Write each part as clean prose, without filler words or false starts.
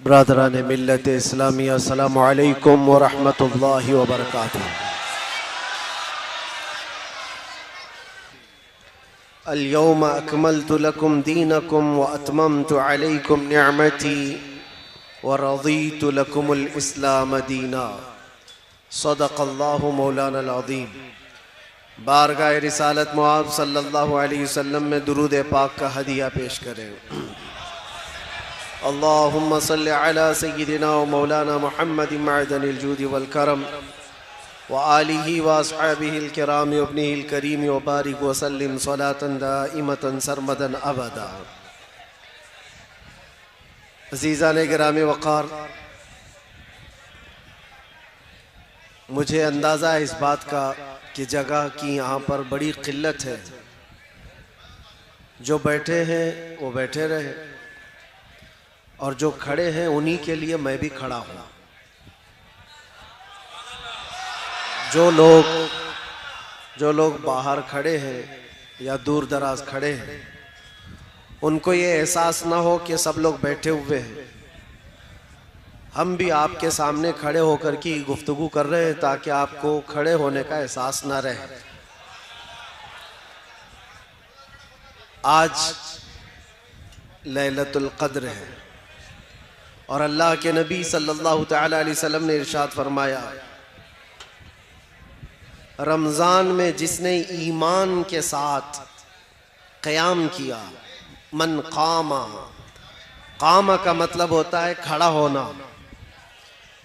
ब्रादरान मिल्लत इस्लामिया अस्सलामु अलैकुम व रहमतुल्लाहि व बरकातुहू। अल-यौम अकमलतु लकुम दीनकुम व अतममतु अलैकुम निअमती व रज़ीतु लकुमुल इस्लाम दीना। सदक़ल्लाहु मौलाना अज़ीम। बारगाह रिसालत मुआब सल्लल्लाहु अलैहि वसल्लम में दुरूद पाक का हदिया पेश करें। अल्लाहुम्मा सल्लि अला सय्यिदिना व मौलाना मुहम्मदिन मअदनिल जूदि वल करम व आलिहि व अस्हाबिहिल किराम व इब्निहिल करीम व बारिक व सल्लिम सलातन दाइमतन सरमदन अबदा। अज़ीज़ान गिराम वक़ार, मुझे अंदाज़ा है इस बात का कि जगह की यहाँ पर बड़ी किल्लत है। जो बैठे हैं वो बैठे रहे और जो खड़े हैं उन्हीं के लिए मैं भी खड़ा हूँ। जो लोग बाहर खड़े हैं या दूर दराज खड़े हैं, उनको ये एहसास ना हो कि सब लोग बैठे हुए हैं। हम भी आपके सामने खड़े होकर की गुफ्तगू कर रहे हैं ताकि आपको खड़े होने का एहसास ना रहे। आज लैलतुल क़द्र है और अल्लाह के नबी सल्लल्लाहु तआला अलैहि वसल्लम ने इरशाद फरमाया, रमज़ान में जिसने ईमान के साथ क़याम किया, मन क़ामा, क़ामा का मतलब होता है खड़ा होना,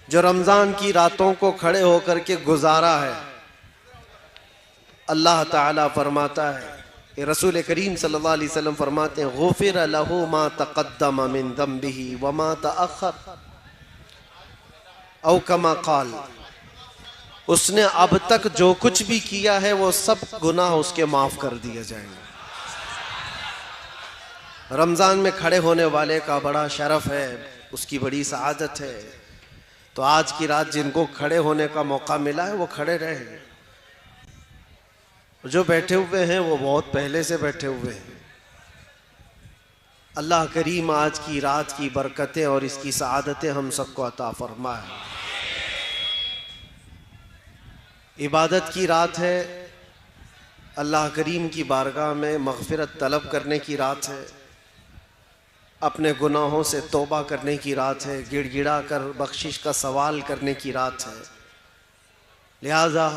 जो रमज़ान की रातों को खड़े होकर के गुजारा है, अल्लाह ताला फरमाता है, रसूल करीम सल्लल्लाहु अलैहि वसल्लम फरमाते हैं, गुफ़िर लहू मा तक़द्दम मिन ज़म्बिही व मा तअख़्ख़र, औ कमा क़ाल, उसने अब तक जो कुछ भी किया है वो सब गुनाह उसके माफ़ कर दिए जाएंगे। रमज़ान में खड़े होने वाले का बड़ा शरफ है, उसकी बड़ी सआदत है। तो आज की रात जिनको खड़े होने का मौका मिला है वो खड़े रहे। जो बैठे हुए हैं वो बहुत पहले से बैठे हुए हैं। अल्लाह करीम आज की रात की बरकतें और इसकी सआदतें हम सबको अता फरमाए। इबादत की रात है, अल्लाह करीम की बारगाह में मग़फ़िरत तलब करने की रात है, अपने गुनाहों से तौबा करने की रात है, गिड़गिड़ा कर बख्शिश का सवाल करने की रात है। लिहाजा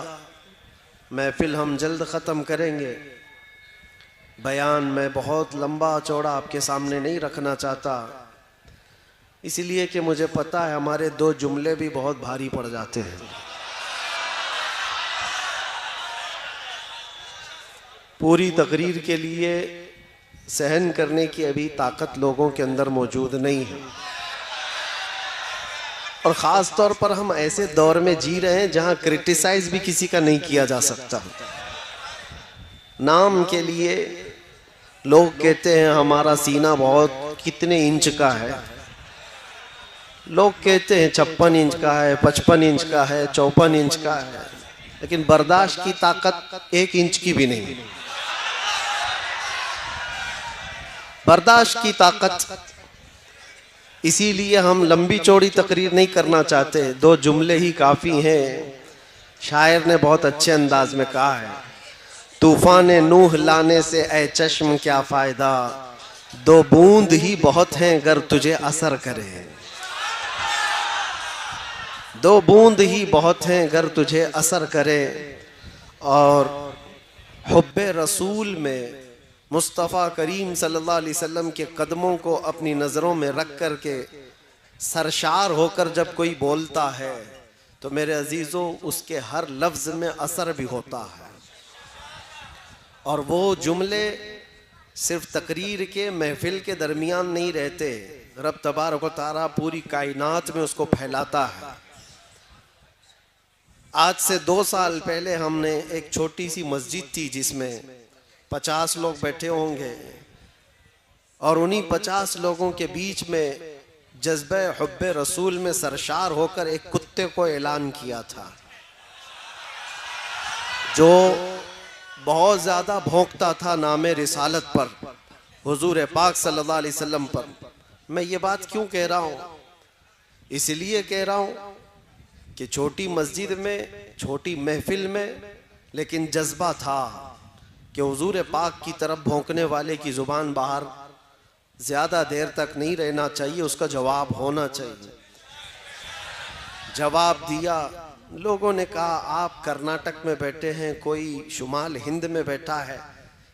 महफिल हम जल्द ख़त्म करेंगे। बयान मैं बहुत लंबा चौड़ा आपके सामने नहीं रखना चाहता, इसलिए कि मुझे पता है हमारे दो जुमले भी बहुत भारी पड़ जाते हैं। पूरी तकरीर के लिए सहन करने की अभी ताकत लोगों के अंदर मौजूद नहीं है, और ख़ास तौर पर हम ऐसे दौर में जी रहे हैं जहाँ क्रिटिसाइज भी किसी का नहीं किया जा सकता। नाम के लिए लोग कहते हैं हमारा सीना बहुत कितने इंच का है, लोग कहते हैं 56 इंच का है, 55 इंच का है, 54 इंच का है, लेकिन बर्दाश्त की ताकत 1 इंच की भी नहीं। बर्दाश्त की ताकत, इसीलिए हम लंबी चौड़ी तकरीर नहीं करना चाहते, 2 जुमले ही काफ़ी हैं। शायर ने बहुत अच्छे अंदाज में कहा है, तूफ़ान नूह लाने से ए चश्म क्या फ़ायदा, 2 बूंद ही बहुत हैं अगर तुझे असर करे। 2 बूंद ही बहुत हैं अगर तुझे असर करे। और हुब्बे रसूल में मुस्तफ़ा करीम सल्लल्लाहु अलैहि वसल्लम के कदमों को अपनी नज़रों में रख कर के सरशार होकर जब कोई बोलता है तो मेरे अजीज़ों उसके हर लफ्ज़ में असर भी होता है। और वो जुमले सिर्फ तकरीर के महफिल के दरमियान नहीं रहते, रब तबारक व तआला पूरी कायनात में उसको फैलाता है। आज से 2 साल पहले हमने एक छोटी सी मस्जिद थी जिसमें 50 लोग बैठे होंगे, और उन्हीं 50 लोगों के बीच में जज्बे हुब्बे रसूल में सरशार होकर एक कुत्ते को ऐलान किया था, जो बहुत ज़्यादा भौंकता था नामे रिसालत पर, हुजूर पाक सल्लल्लाहु अलैहि वसल्लम पर। मैं ये बात क्यों कह रहा हूँ, इसलिए कह रहा हूँ कि छोटी मस्जिद में, छोटी महफिल में, लेकिन जज्बा था कि हुजूर पाक की तरफ भौंकने वाले की ज़ुबान बाहर ज़्यादा देर तक नहीं रहना चाहिए, उसका जवाब होना चाहिए। जवाब दिया। लोगों ने कहा आप कर्नाटक में बैठे हैं, कोई शुमाल हिंद में बैठा है,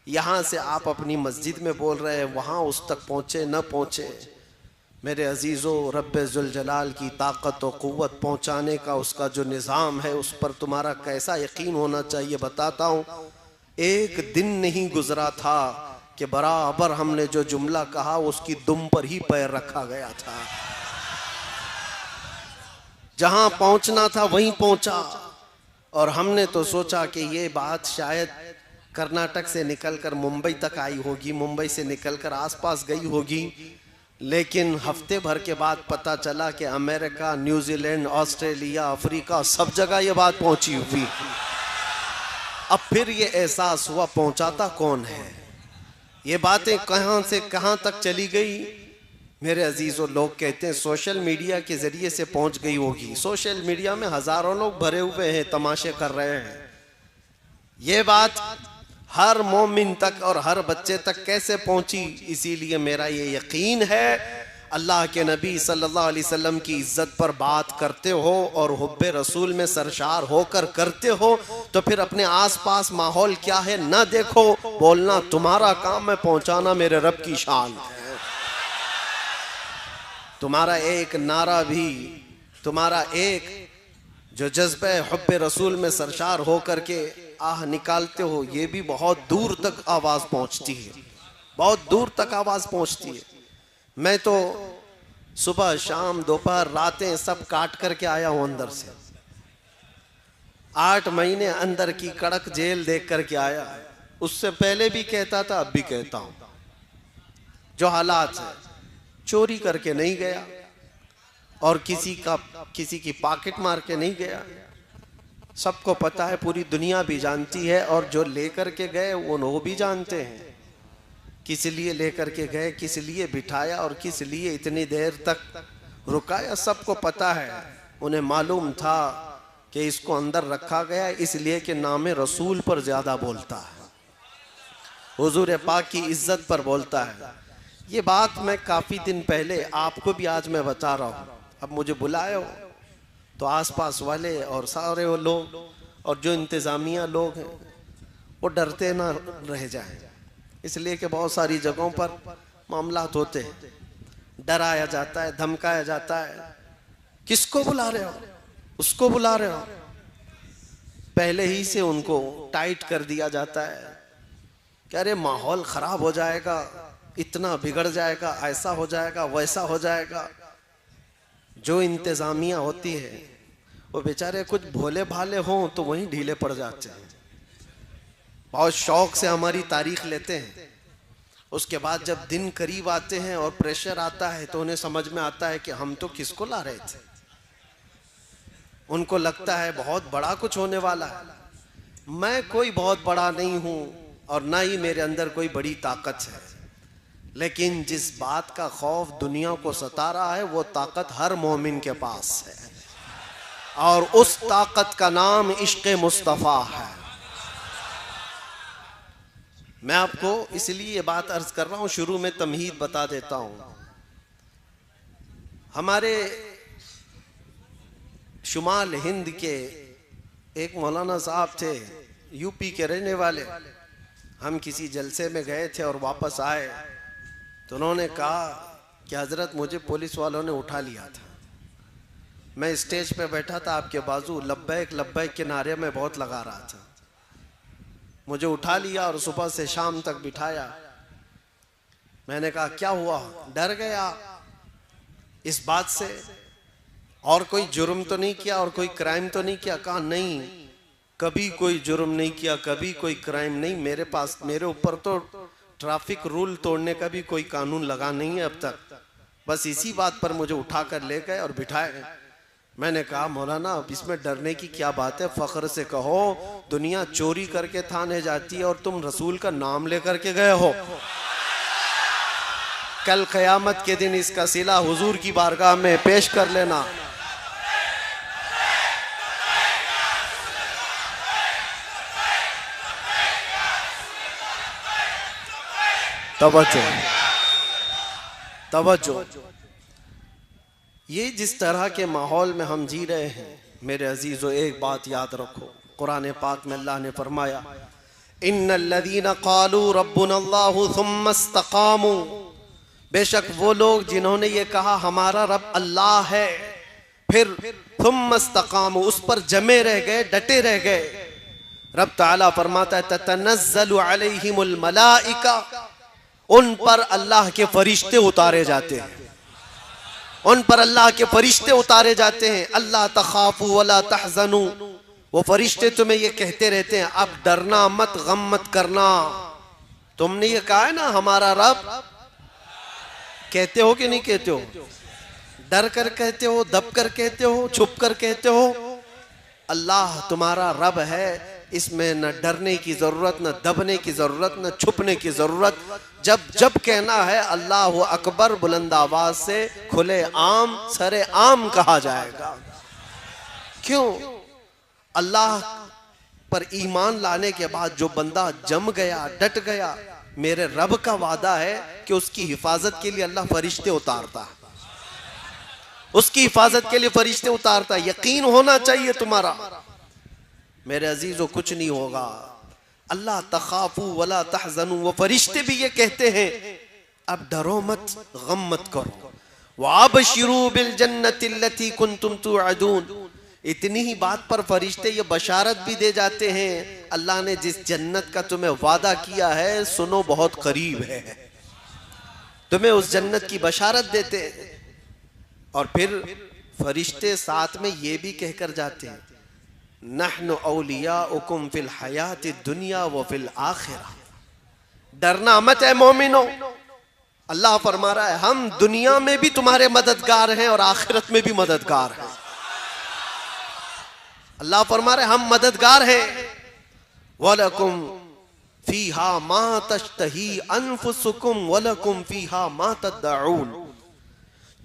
यहाँ से आप अपनी मस्जिद में बोल रहे हैं, वहाँ उस तक पहुँचे न पहुँचे। मेरे अजीज़ों, रब्बे जुल जलाल की ताकत और क़ुव्वत पहुँचाने का उसका जो निज़ाम है, उस पर तुम्हारा कैसा यकीन होना चाहिए बताता हूँ। एक दिन नहीं गुजरा था कि बराबर हमने जो जुमला कहा उसकी दुम पर ही पैर रखा गया था। जहां पहुंचना था वहीं पहुंचा। और हमने तो सोचा कि ये बात शायद कर्नाटक से निकलकर मुंबई तक आई होगी, मुंबई से निकलकर आसपास गई होगी, लेकिन हफ्ते भर के बाद पता चला कि अमेरिका, न्यूजीलैंड, ऑस्ट्रेलिया, अफ्रीका, सब जगह ये बात पहुंची हुई। अब फिर ये एहसास हुआ पहुंचाता कौन है, ये बातें कहां से कहां तक चली गई। मेरे अजीज़ों, लोग कहते हैं सोशल मीडिया के ज़रिए से पहुंच गई होगी। सोशल मीडिया में हज़ारों लोग भरे हुए हैं, तमाशे कर रहे हैं। ये बात हर मोमिन तक और हर बच्चे तक कैसे पहुंची, इसीलिए मेरा ये यकीन है अल्लाह के नबी सल्लल्लाहु अलैहि वसल्लम की इज़्ज़त पर बात करते हो और हुब्बे रसूल में सरशार होकर करते हो, तो फिर अपने आसपास माहौल क्या है ना देखो, बोलना तुम्हारा काम है, पहुंचाना मेरे रब की शान है। तुम्हारा एक नारा भी, तुम्हारा एक जो जज्बे हुब्बे रसूल में सरशार हो करके आह निकालते हो, ये भी बहुत दूर तक आवाज़ पहुंचती है, बहुत दूर तक आवाज़ पहुंचती है। मैं तो सुबह शाम दोपहर रातें सब काट करके आया हूं अंदर से। 8 महीने अंदर की कड़क जेल देख करके आया। उससे पहले भी कहता था, अब भी कहता हूं, जो हालात है, चोरी करके नहीं गया और किसी की पॉकेट मार के नहीं गया। सबको पता है, पूरी दुनिया भी जानती है, और जो लेकर के गए वो भी जानते हैं किस लिए लेकर के गए, किस लिए बिठाया और किस लिए इतनी देर तक रुकाया, सबको पता है। उन्हें मालूम था कि इसको अंदर रखा गया इसलिए कि नाम रसूल पर ज़्यादा बोलता है, हुजूर पाक की इज़्ज़त पर बोलता है। ये बात मैं काफ़ी दिन पहले आपको भी आज मैं बता रहा हूँ। अब मुझे बुलाए हो तो आसपास वाले और सारे वो लोग और जो इंतज़ामिया लोग हैं वो डरते ना रह जाएं, इसलिए कि बहुत सारी जगहों पर मामलात होते हैं, डराया जाता है, धमकाया जाता है। किसको बुला रहे हो, उसको बुला रहे हो, पहले ही से उनको टाइट कर दिया जाता है कि अरे माहौल ख़राब हो जाएगा, इतना बिगड़ जाएगा, ऐसा हो जाएगा, वैसा हो जाएगा। जो इंतज़ामिया होती है वो बेचारे कुछ भोले भाले हों तो वहीं ढीले पड़ जाते हैं, बहुत शौक से हमारी तारीख लेते हैं। उसके बाद जब दिन करीब आते हैं और प्रेशर आता है तो उन्हें समझ में आता है कि हम तो किसको ला रहे थे। उनको लगता है बहुत बड़ा कुछ होने वाला है। मैं कोई बहुत बड़ा नहीं हूँ और ना ही मेरे अंदर कोई बड़ी ताकत है, लेकिन जिस बात का खौफ दुनिया को सता रहा है वो ताकत हर मोमिन के पास है, और उस ताकत का नाम इश्क़ मुस्तफ़ा है। मैं आपको इसलिए ये बात अर्ज कर रहा हूँ, शुरू में तमहीद बता देता हूँ। हमारे शुमाल हिंद के एक मौलाना साहब थे, यूपी के रहने वाले। हम किसी जलसे में गए थे और वापस आए तो उन्होंने कहा कि हज़रत मुझे पुलिस वालों ने उठा लिया था। मैं स्टेज पे बैठा था, आपके बाजू लब्बैक लब्बैक के नारे में बहुत लगा रहा था। मुझे उठा लिया और सुबह से शाम तक बिठाया। मैंने कहा क्या हुआ, डर गया इस बात से, और कोई जुर्म तो नहीं किया और कोई क्राइम तो नहीं किया? कहा नहीं, कभी कोई जुर्म नहीं किया, कभी कोई क्राइम नहीं। मेरे ऊपर तो ट्रैफिक रूल तोड़ने का भी कोई कानून लगा नहीं है अब तक, बस इसी बात पर मुझे उठा कर ले गए और बिठाए। मैंने कहा मौलाना अब इसमें डरने की क्या बात है, फ़ख्र से कहो दुनिया चोरी करके थाने जाती है और तुम रसूल का नाम लेकर के गए हो। कल क़यामत के दिन इसका सिला हुजूर की बारगाह में पेश कर लेना। तवज्जो तवज्जो। ये जिस तरह के माहौल में हम जी रहे हैं मेरे अजीजों, एक बात याद रखो, कुरान पाक में अल्लाह ने फरमाया इन्नल्लज़ीना क़ालू रब्बुनल्लाहु सुम्मा इस्तक़ामू, बेशक वो लोग जिन्होंने ये कहा हमारा रब अल्लाह है, फिर सुम्मा इस्तक़ामू, उस पर जमे रह गए, डटे रह गए। रब ताला फरमाता है ततनज़्ज़लु अलैहिमुल मलाइका, उन पर अल्लाह के फरिश्ते उतारे जाते हैं, उन पर अल्लाह के फरिश्ते उतारे जाते हैं। अल्लाह तखाफू वला तहज़नू, वो फरिश्ते तुम्हें ये कहते रहते हैं अब डरना मत, गम मत करना। तुमने ये कहा है ना हमारा रब, कहते हो कि नहीं कहते हो? डर कर कहते हो, दब कर कहते हो, छुप कर कहते हो? अल्लाह तुम्हारा रब है, इसमें न डरने की जरूरत, न दबने की जरूरत, न छुपने की जरूरत। जब जब कहना है अल्लाह अकबर बुलंद आवाज से खुले आम सरे आम कहा जाएगा। क्यों? अल्लाह पर ईमान लाने के बाद जो बंदा जम गया, डट गया, मेरे रब का वादा है कि उसकी हिफाजत के लिए अल्लाह फरिश्ते उतारता है, उसकी हिफाजत के लिए फरिश्ते उतारता है। यकीन होना चाहिए तुम्हारा मेरे अजीजों, कुछ नहीं होगा। अल्लाह तखाफू वला तहज़नू, वो फरिश्ते भी ये कहते हैं अब डरो मत, गम मत करो। वाबशिरू बिल जन्नति लती कुंतुम तुअदून, इतनी ही बात पर फरिश्ते ये बशारत भी दे जाते हैं अल्लाह ने जिस जन्नत का तुम्हें वादा किया है सुनो बहुत करीब है, तुम्हें उस जन्नत की बशारत देते हैं। और फिर फरिश्ते साथ में ये भी कहकर जाते हैं नहनु औलियाउकुम फिल हयाति दुनिया व फिल आखिरा, डरना मत है मोमिनो। अल्लाह फरमा रहा है हम दुनिया में भी तुम्हारे मददगार हैं और आखिरत में भी मददगार हैं। अल्लाह फरमा रहे हम मददगार हैं। वलकुम फीहा मा तश्तही अनफुसुकुम वलकुम फीहा मा तदऊन,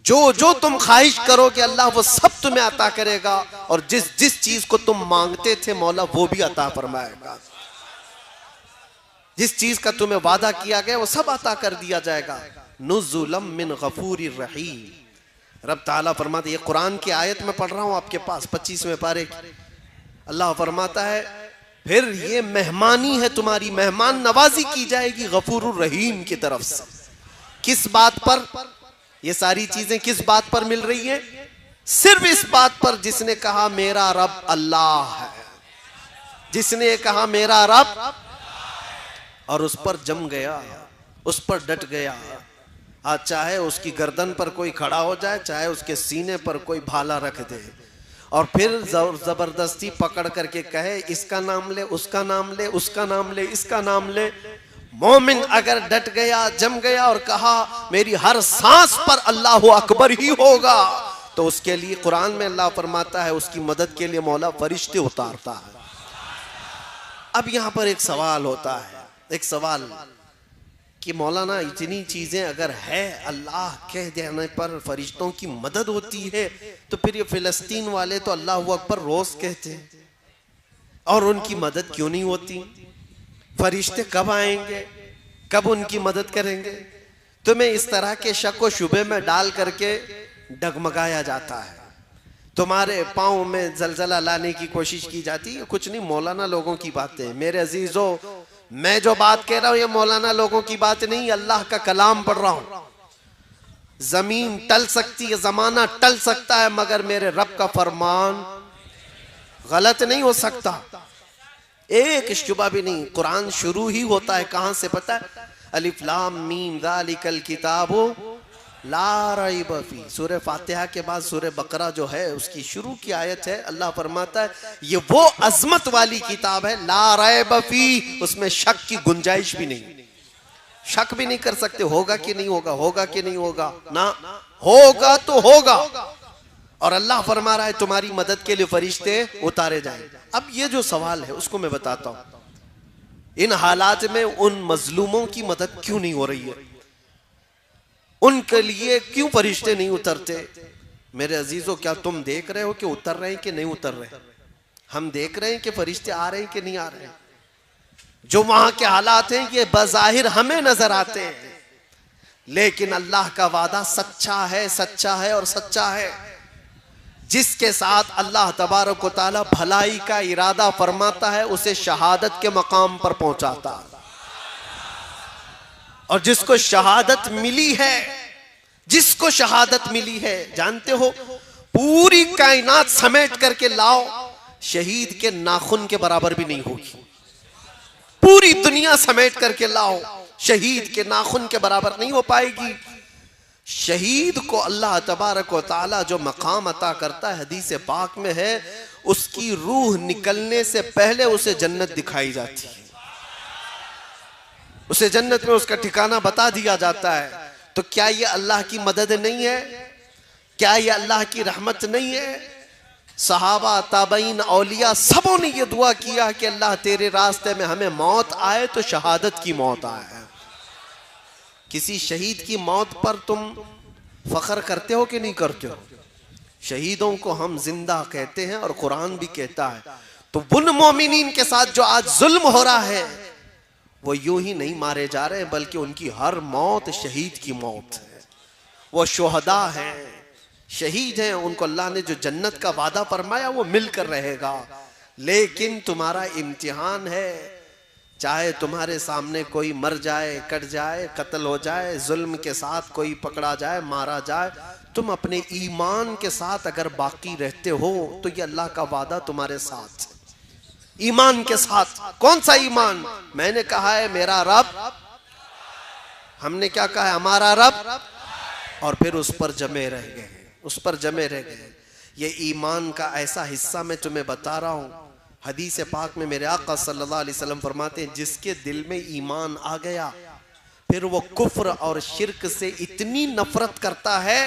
जो जो तुम ख्वाहिश करोगे अल्लाह वो सब तुम्हें अता करेगा, और जिस जिस चीज को तुम मांगते थे मौला वो भी अता फरमाएगा। जिस चीज का तुम्हें वादा किया गया वो सब अता कर दिया जाएगा। नुज़ुलम मिन गफूरिर रहीम। रब ताला फरमाते, ये कुरान की आयत में पढ़ रहा हूं आपके पास 25वें पारे की। अल्लाह फरमाता है फिर ये मेहमानी है तुम्हारी, मेहमान नवाजी की जाएगी गफूरुर रहीम की तरफ से। किस बात पर ये सारी चीजें किस बात पर मिल रही है? सिर्फ इस बात पर जिसने कहा मेरा रब अल्लाह है, जिसने कहा मेरा रब और उस पर जम गया, उस पर डट गया। आज चाहे उसकी गर्दन पर कोई खड़ा हो जाए, चाहे उसके सीने पर कोई भाला रख दे और फिर जबरदस्ती पकड़ करके कहे इसका नाम ले, उसका नाम ले, उसका नाम ले, इसका नाम ले। मोमिन अगर डट गया, जम गया और कहा मेरी हर सांस पर अल्लाह अकबर ही होगा, तो उसके लिए कुरान में अल्लाह फरमाता है उसकी मदद के लिए मौला फरिश्ते उतारता है। अब यहां पर एक सवाल होता है, एक सवाल कि मौलाना इतनी चीजें अगर है, अल्लाह कह देने पर फरिश्तों की मदद होती है, तो फिर ये फिलिस्तीन वाले तो अल्लाह अकबर रोज कहते हैं और उनकी मदद क्यों नहीं होती? फरिश्ते कब आएंगे, कब उनकी मदद करेंगे? तुम्हें इस तरह के शक व शुबे में डाल करके डगमगाया जाता है, तुम्हारे पाँव में जलजला लाने की कोशिश की जाती है। कुछ नहीं, मौलाना लोगों की बातें। मेरे अजीजों, मैं जो बात कह रहा हूं ये मौलाना लोगों की बात नहीं, अल्लाह का कलाम पढ़ रहा हूं। जमीन टल सकती है, जमाना टल सकता है, मगर मेरे रब का फरमान गलत नहीं हो सकता, एक शुबा भी नहीं। कुरान शुरू ही होता है कहां से पता है? अलिफ लाम मीम ज़ालिकल किताबु ला रैब फी। सूरह फातिहा के बाद सूरह बकरा जो है उसकी शुरू की आयत है। अल्लाह फरमाता है ये वो अजमत वाली किताब है, ला रैब फी, उसमें शक की गुंजाइश भी नहीं, शक भी नहीं कर सकते होगा कि नहीं होगा, होगा कि नहीं होगा, ना होगा तो होगा। और अल्लाह फरमा रहा है तुम्हारी मदद के लिए फरिश्ते उतारे जाएं। अब ये जो सवाल है उसको मैं बताता हूं, इन हालात में उन मजलूमों की मदद क्यों नहीं हो रही है? उनके लिए क्यों फरिश्ते नहीं उतरते? मेरे अजीजों, क्या तुम देख रहे हो कि उतर रहे हैं कि नहीं उतर रहे? हम देख रहे हैं कि फरिश्ते आ रहे हैं कि नहीं आ रहे हैं? जो वहां के हालात हैं ये बज़ाहिर हमें नजर आते हैं, लेकिन अल्लाह का वादा सच्चा है, सच्चा है और सच्चा है। जिसके साथ अल्लाह तबारक व तआला भलाई का इरादा फरमाता है उसे शहादत के मकाम पर पहुंचाता है, और जिसको शहादत मिली है, जिसको शहादत मिली है, जानते हो, पूरी कायनात समेट करके लाओ, शहीद के नाखून के बराबर भी नहीं होगी। पूरी दुनिया समेट करके लाओ, शहीद के नाखून के बराबर नहीं हो पाएगी। शहीद को अल्लाह तबारक व तआला जो मकाम अता करता है, हदीस पाक में है, उसकी रूह निकलने से पहले उसे जन्नत दिखाई जाती है, उसे जन्नत में उसका ठिकाना बता दिया जाता है। तो क्या ये अल्लाह की मदद नहीं है? क्या ये अल्लाह की रहमत नहीं है? सहाबा, ताबईन, औलिया सबों ने ये दुआ किया कि अल्लाह तेरे रास्ते में हमें मौत आए तो शहादत की मौत आए। किसी शहीद की मौत पर तुम फख्र करते हो कि नहीं करते हो? शहीदों को हम जिंदा कहते हैं और कुरान भी कहता है। तो उन मोमिनीन के साथ जो आज जुल्म हो रहा है, वो यूं ही नहीं मारे जा रहे, बल्कि उनकी हर मौत शहीद की मौत है। वो शुहदा हैं, शहीद हैं, उनको अल्लाह ने जो जन्नत का वादा फरमाया वो मिलकर रहेगा। लेकिन तुम्हारा इम्तिहान है, चाहे तुम्हारे सामने कोई मर जाए, कट जाए, कत्ल हो जाए, जुल्म के साथ कोई पकड़ा जाए, मारा जाए, तुम अपने ईमान के साथ अगर बाकी रहते हो तो ये अल्लाह का वादा तुम्हारे साथ। ईमान के साथ। कौन सा ईमान? मैंने कहा है मेरा रब, हमने क्या कहा है? हमारा रब, और फिर उस पर जमे रह गए, उस पर जमे रह गए। ये ईमान का ऐसा हिस्सा मैं तुम्हें बता रहा हूं। हदीस पाक में मेरे आका सल्लल्लाहु अलैहि वसल्लम फरमाते हैं, जिसके दिल में ईमान आ गया फिर वो कुफ्र और शिर्क से इतनी नफरत करता है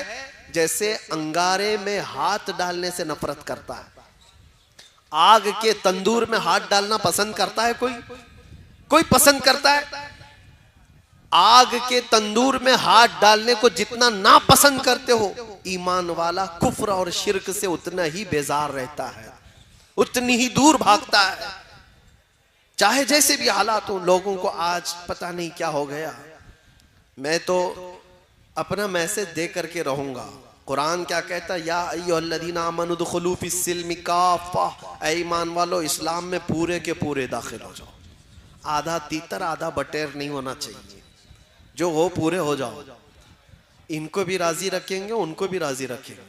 जैसे अंगारे में हाथ डालने से नफरत करता है। आग के तंदूर में हाथ डालना पसंद करता है कोई? कोई पसंद करता है? आग के तंदूर में हाथ डालने को जितना ना पसंद करते हो, ईमान वाला कुफ्र और शिर्क से उतना ही बेजार रहता है, उतनी ही दूर भागता है, चाहे जैसे भी हालात हो। लोगों को आज पता नहीं क्या हो गया। मैं तो अपना मैसेज दे करके रहूंगा। कुरान क्या कहता है? या अय्युहल्लज़ीना आमनू दुखुलू फिस्सिल्मि काफ़ा, ऐ ईमान वालो इस्लाम में पूरे के पूरे दाखिल हो जाओ। आधा तीतर आधा बटेर नहीं होना चाहिए, जो हो पूरे हो जाओ। इनको भी राजी रखेंगे, उनको भी राजी रखेंगे,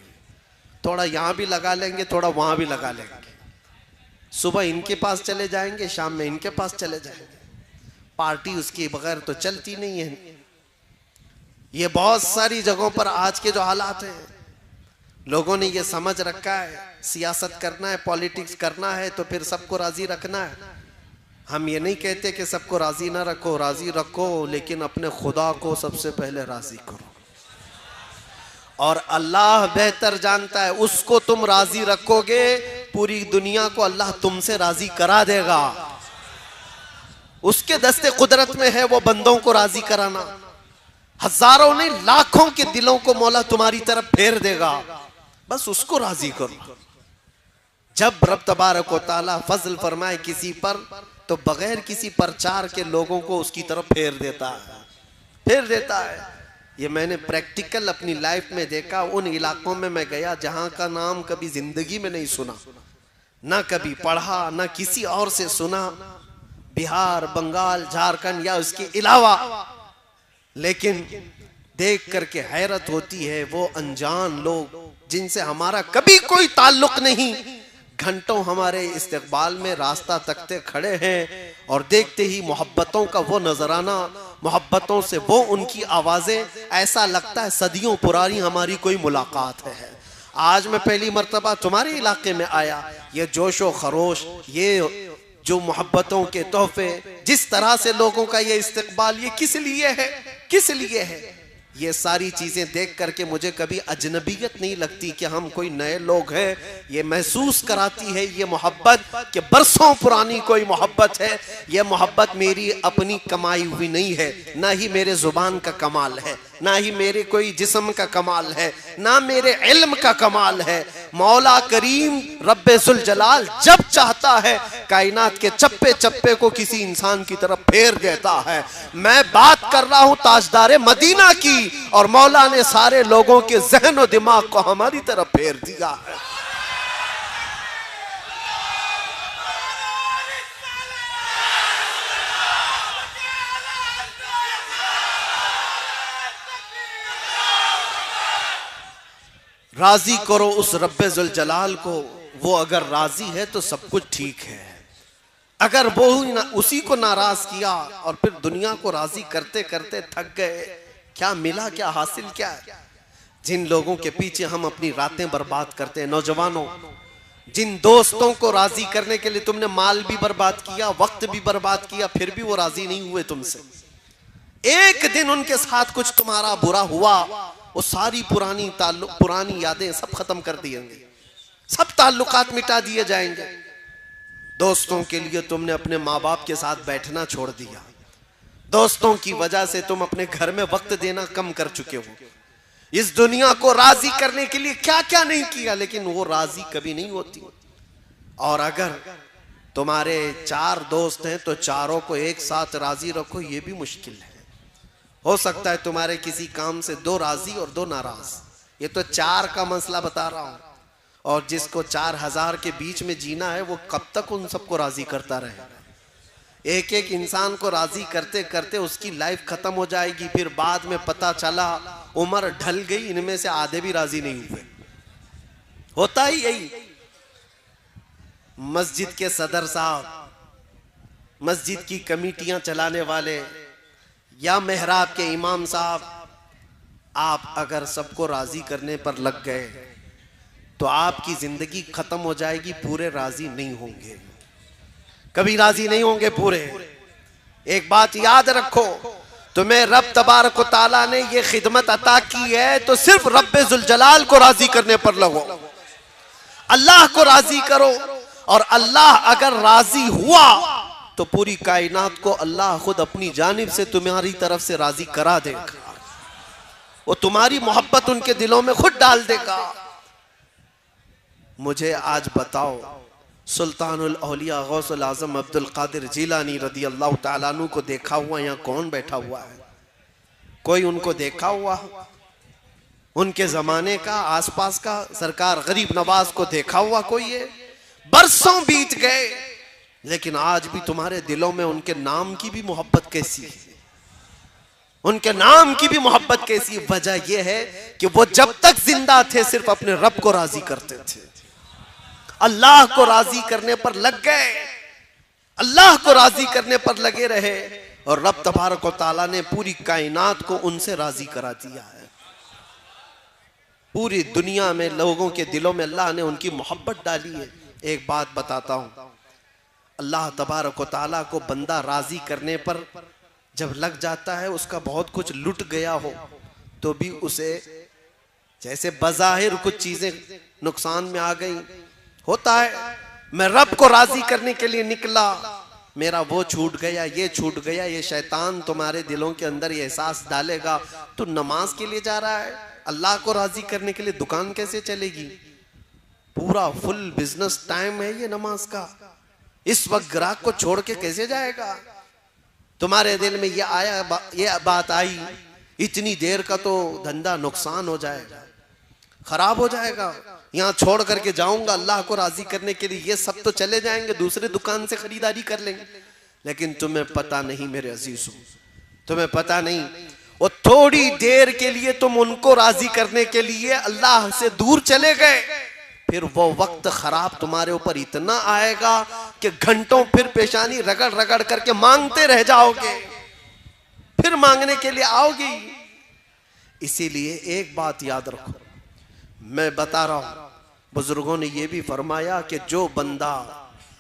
थोड़ा यहाँ भी लगा लेंगे, थोड़ा वहां भी लगा लेंगे। सुबह इनके पास चले जाएंगे, शाम में इनके पास चले जाएंगे। पार्टी उसके बगैर तो चलती नहीं है। ये बहुत सारी जगहों पर आज के जो हालात हैं, लोगों ने ये समझ रखा है सियासत करना है, पॉलिटिक्स करना है तो फिर सबको राजी रखना है। हम ये नहीं कहते कि सबको राजी ना रखो, राजी रखो, लेकिन अपने खुदा को सबसे पहले राजी करो। और अल्लाह बेहतर जानता है, उसको तुम राजी रखोगे पूरी दुनिया को अल्लाह तुमसे राजी करा देगा। उसके दस्ते कुदरत में है वो बंदों को राजी कराना। हजारों नहीं लाखों के दिलों को मौला तुम्हारी तरफ फेर देगा, बस उसको राजी करो। जब रब तबारक व तआला फजल फरमाए किसी पर तो बगैर किसी प्रचार के लोगों को उसकी तरफ फेर देता है, फेर देता है। ये मैंने प्रैक्टिकल अपनी लाइफ में देखा। उन इलाकों में मैं गया जहां का नाम कभी जिंदगी में नहीं सुना, ना कभी पढ़ा, ना किसी और से सुना, बिहार, बंगाल, झारखंड या उसके अलावा, लेकिन देख करके हैरत होती है। वो अनजान लोग जिनसे हमारा कभी कोई ताल्लुक नहीं, घंटों हमारे इस्तकबाल में रास्ता तकते खड़े हैं और देखते ही मोहब्बतों का वो नजराना, मोहब्बतों से वो उनकी आवाजें, ऐसा लगता है सदियों पुरानी हमारी कोई मुलाकात है। आज मैं पहली मर्तबा तुम्हारे इलाके में आया, ये जोशो खरोश, ये जो मोहब्बतों के तोहफे, जिस तरह से लोगों का ये इस्तकबाल, ये किस लिए है, किस लिए है? ये सारी चीजें देख करके मुझे कभी अजनबियत नहीं लगती कि हम कोई नए लोग हैं। ये महसूस कराती है ये मोहब्बत कि बरसों पुरानी कोई मोहब्बत है। ये मोहब्बत मेरी अपनी कमाई हुई नहीं है, ना ही मेरे जुबान का कमाल है। ना ही मेरे कोई जिस्म का कमाल है, ना मेरे इल्म का कमाल है। मौला करीम रब्बे जुल जलाल जब चाहता है कायनात के चप्पे चप्पे को किसी इंसान की तरफ फेर देता है। मैं बात कर रहा हूं ताजदारे मदीना की, और मौला ने सारे लोगों के जहन और दिमाग को हमारी तरफ फेर दिया है। राजी करो उस रब्बे जुल जलाल को, वो अगर राजी है तो सब कुछ ठीक है। अगर वो उसी को नाराज किया और फिर दुनिया को राजी करते करते थक गए, क्या मिला, क्या हासिल क्या है? जिन लोगों के पीछे हम अपनी रातें बर्बाद करते हैं, नौजवानों, जिन दोस्तों को राजी करने के लिए तुमने माल भी बर्बाद किया, वक्त भी बर्बाद किया, फिर भी वो राजी नहीं हुए तुमसे। एक दिन उनके साथ कुछ तुम्हारा बुरा हुआ, वो सारी पुरानी यादें सब खत्म कर दिएंगे, सब ताल्लुकात मिटा दिए जाएंगे। दोस्तों के लिए तुमने अपने माँ बाप के साथ बैठना छोड़ दिया, दोस्तों की वजह से तुम अपने घर में वक्त देना कम कर चुके हो। इस दुनिया को राजी करने के लिए क्या क्या नहीं किया, लेकिन वो राजी कभी नहीं होती। और अगर तुम्हारे 4 दोस्त हैं तो चारों को एक साथ राजी रखो, ये भी मुश्किल है। हो सकता है तुम्हारे किसी काम से 2 राजी और 2 नाराज। ये तो 4 का मसला बता रहा हूं, और जिसको 4000 के बीच में जीना है वो कब तक उन सबको राजी करता रहेगा? एक एक इंसान को राजी करते करते उसकी लाइफ खत्म हो जाएगी। फिर बाद में पता चला उम्र ढल गई, इनमें से आधे भी राजी नहीं हुए। होता ही यही। मस्जिद के सदर साहब, मस्जिद की कमेटियां चलाने वाले, या मेहराब के इमाम साहब, आप अगर सबको राजी करने पर लग गए तो आपकी जिंदगी खत्म हो जाएगी, पूरे राजी नहीं होंगे, कभी राजी नहीं होंगे पूरे। एक बात याद रखो, तुम्हें रब तबारक व तआला ने ये खिदमत अता की है तो सिर्फ रब्बे जुल जलाल को राजी करने पर लगो। अल्लाह को राजी करो, और अल्लाह अगर राजी हुआ तो पूरी कायनात को अल्लाह खुद अपनी जानिब से तुम्हारी तरफ से राजी करा देगा। वो तुम्हारी मोहब्बत उनके दिलों में खुद डाल देगा। मुझे आज बताओ, सुल्तानुल औलिया गौसुल आजम अब्दुल कादिर जिलानी रदी अल्लाह ताला अन्हु को देखा हुआ यहाँ कौन बैठा हुआ है? कोई उनको देखा हुआ? उनके जमाने का, आसपास का सरकार गरीब नवाज को देखा हुआ कोई है? बरसों बीत गए, लेकिन आज भी तुम्हारे दिलों में उनके नाम की भी मोहब्बत कैसी है? उनके नाम की भी मोहब्बत कैसी? वजह यह है कि वो जब तक जिंदा थे सिर्फ अपने रब को राजी करते थे, अल्लाह को राजी करने पर लग गए, अल्लाह को राजी करने पर लगे रहे, और रब तबारक व तआला ने पूरी कायनात को उनसे राजी करा दिया है। पूरी दुनिया में लोगों के दिलों में अल्लाह ने उनकी मोहब्बत डाली है। एक बात बताता हूं, अल्लाह तबारक व तआला को बंदा राजी करने पर जब लग जाता है, उसका बहुत कुछ लुट गया हो तो भी उसे, जैसे बज़ाहिर कुछ चीजें नुकसान में आ गई, होता है। मैं रब को राजी करने के लिए निकला, मेरा वो छूट गया, ये छूट गया। ये शैतान तुम्हारे दिलों के अंदर ये एहसास डालेगा, तू नमाज के लिए जा रहा है, अल्लाह को राजी करने के लिए दुकान कैसे चलेगी? पूरा फुल बिजनेस टाइम है ये नमाज का, इस वक्त ग्राहक को छोड़ के कैसे जाएगा? तुम्हारे दिल में ये बात आई, इतनी देर का तो धंधा नुकसान हो जाएगा, खराब हो जाएगा, यहाँ छोड़ करके जाऊंगा अल्लाह को राजी करने के लिए, ये सब तो चले जाएंगे, दूसरे दुकान से खरीदारी कर लेंगे। लेकिन तुम्हें पता नहीं मेरे अजीजों, तुम्हें पता नहीं, वो थोड़ी देर के लिए तुम उनको राजी करने के लिए अल्लाह से दूर चले गए, फिर वो वक्त खराब तुम्हारे ऊपर इतना आएगा कि घंटों फिर पेशानी रगड़ रगड़ करके मांगते रह जाओगे, फिर मांगने के लिए आओगे। इसीलिए एक बात याद रखो, मैं बता रहा हूं, बुजुर्गों ने यह भी फरमाया कि जो बंदा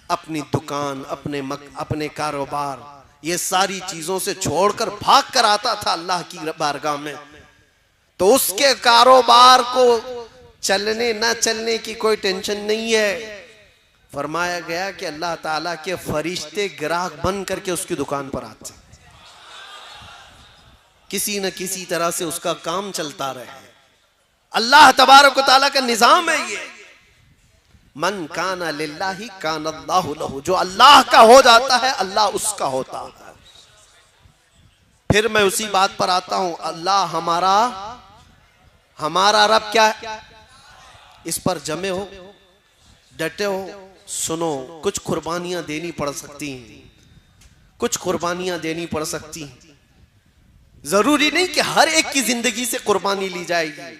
अपनी दुकान, अपने कारोबार, ये सारी चीजों से छोड़कर भाग कर आता था अल्लाह की बारगाह में, तो उसके कारोबार को चलने न चलने की कोई टेंशन नहीं है। फरमाया गया कि अल्लाह ताला के फरिश्ते ग्राहक बन करके उसकी दुकान पर आते। किसी न किसी तरह से उसका काम चलता रहे। अल्लाह तबारक व तआला का निजाम है ये। मन काना लिल्लाहि काना अल्लाहु लहु, जो अल्लाह का हो जाता है अल्लाह उसका होता है। फिर मैं उसी बात पर आता हूं, अल्लाह हमारा रब क्या है? इस पर जमे हो, डटे हो, सुनो। कुछ कुर्बानियां देनी पड़ सकती हैं, कुछ कुर्बानियां देनी पड़ सकती हैं। जरूरी नहीं कि हर एक की जिंदगी से कुर्बानी ली जाएगी।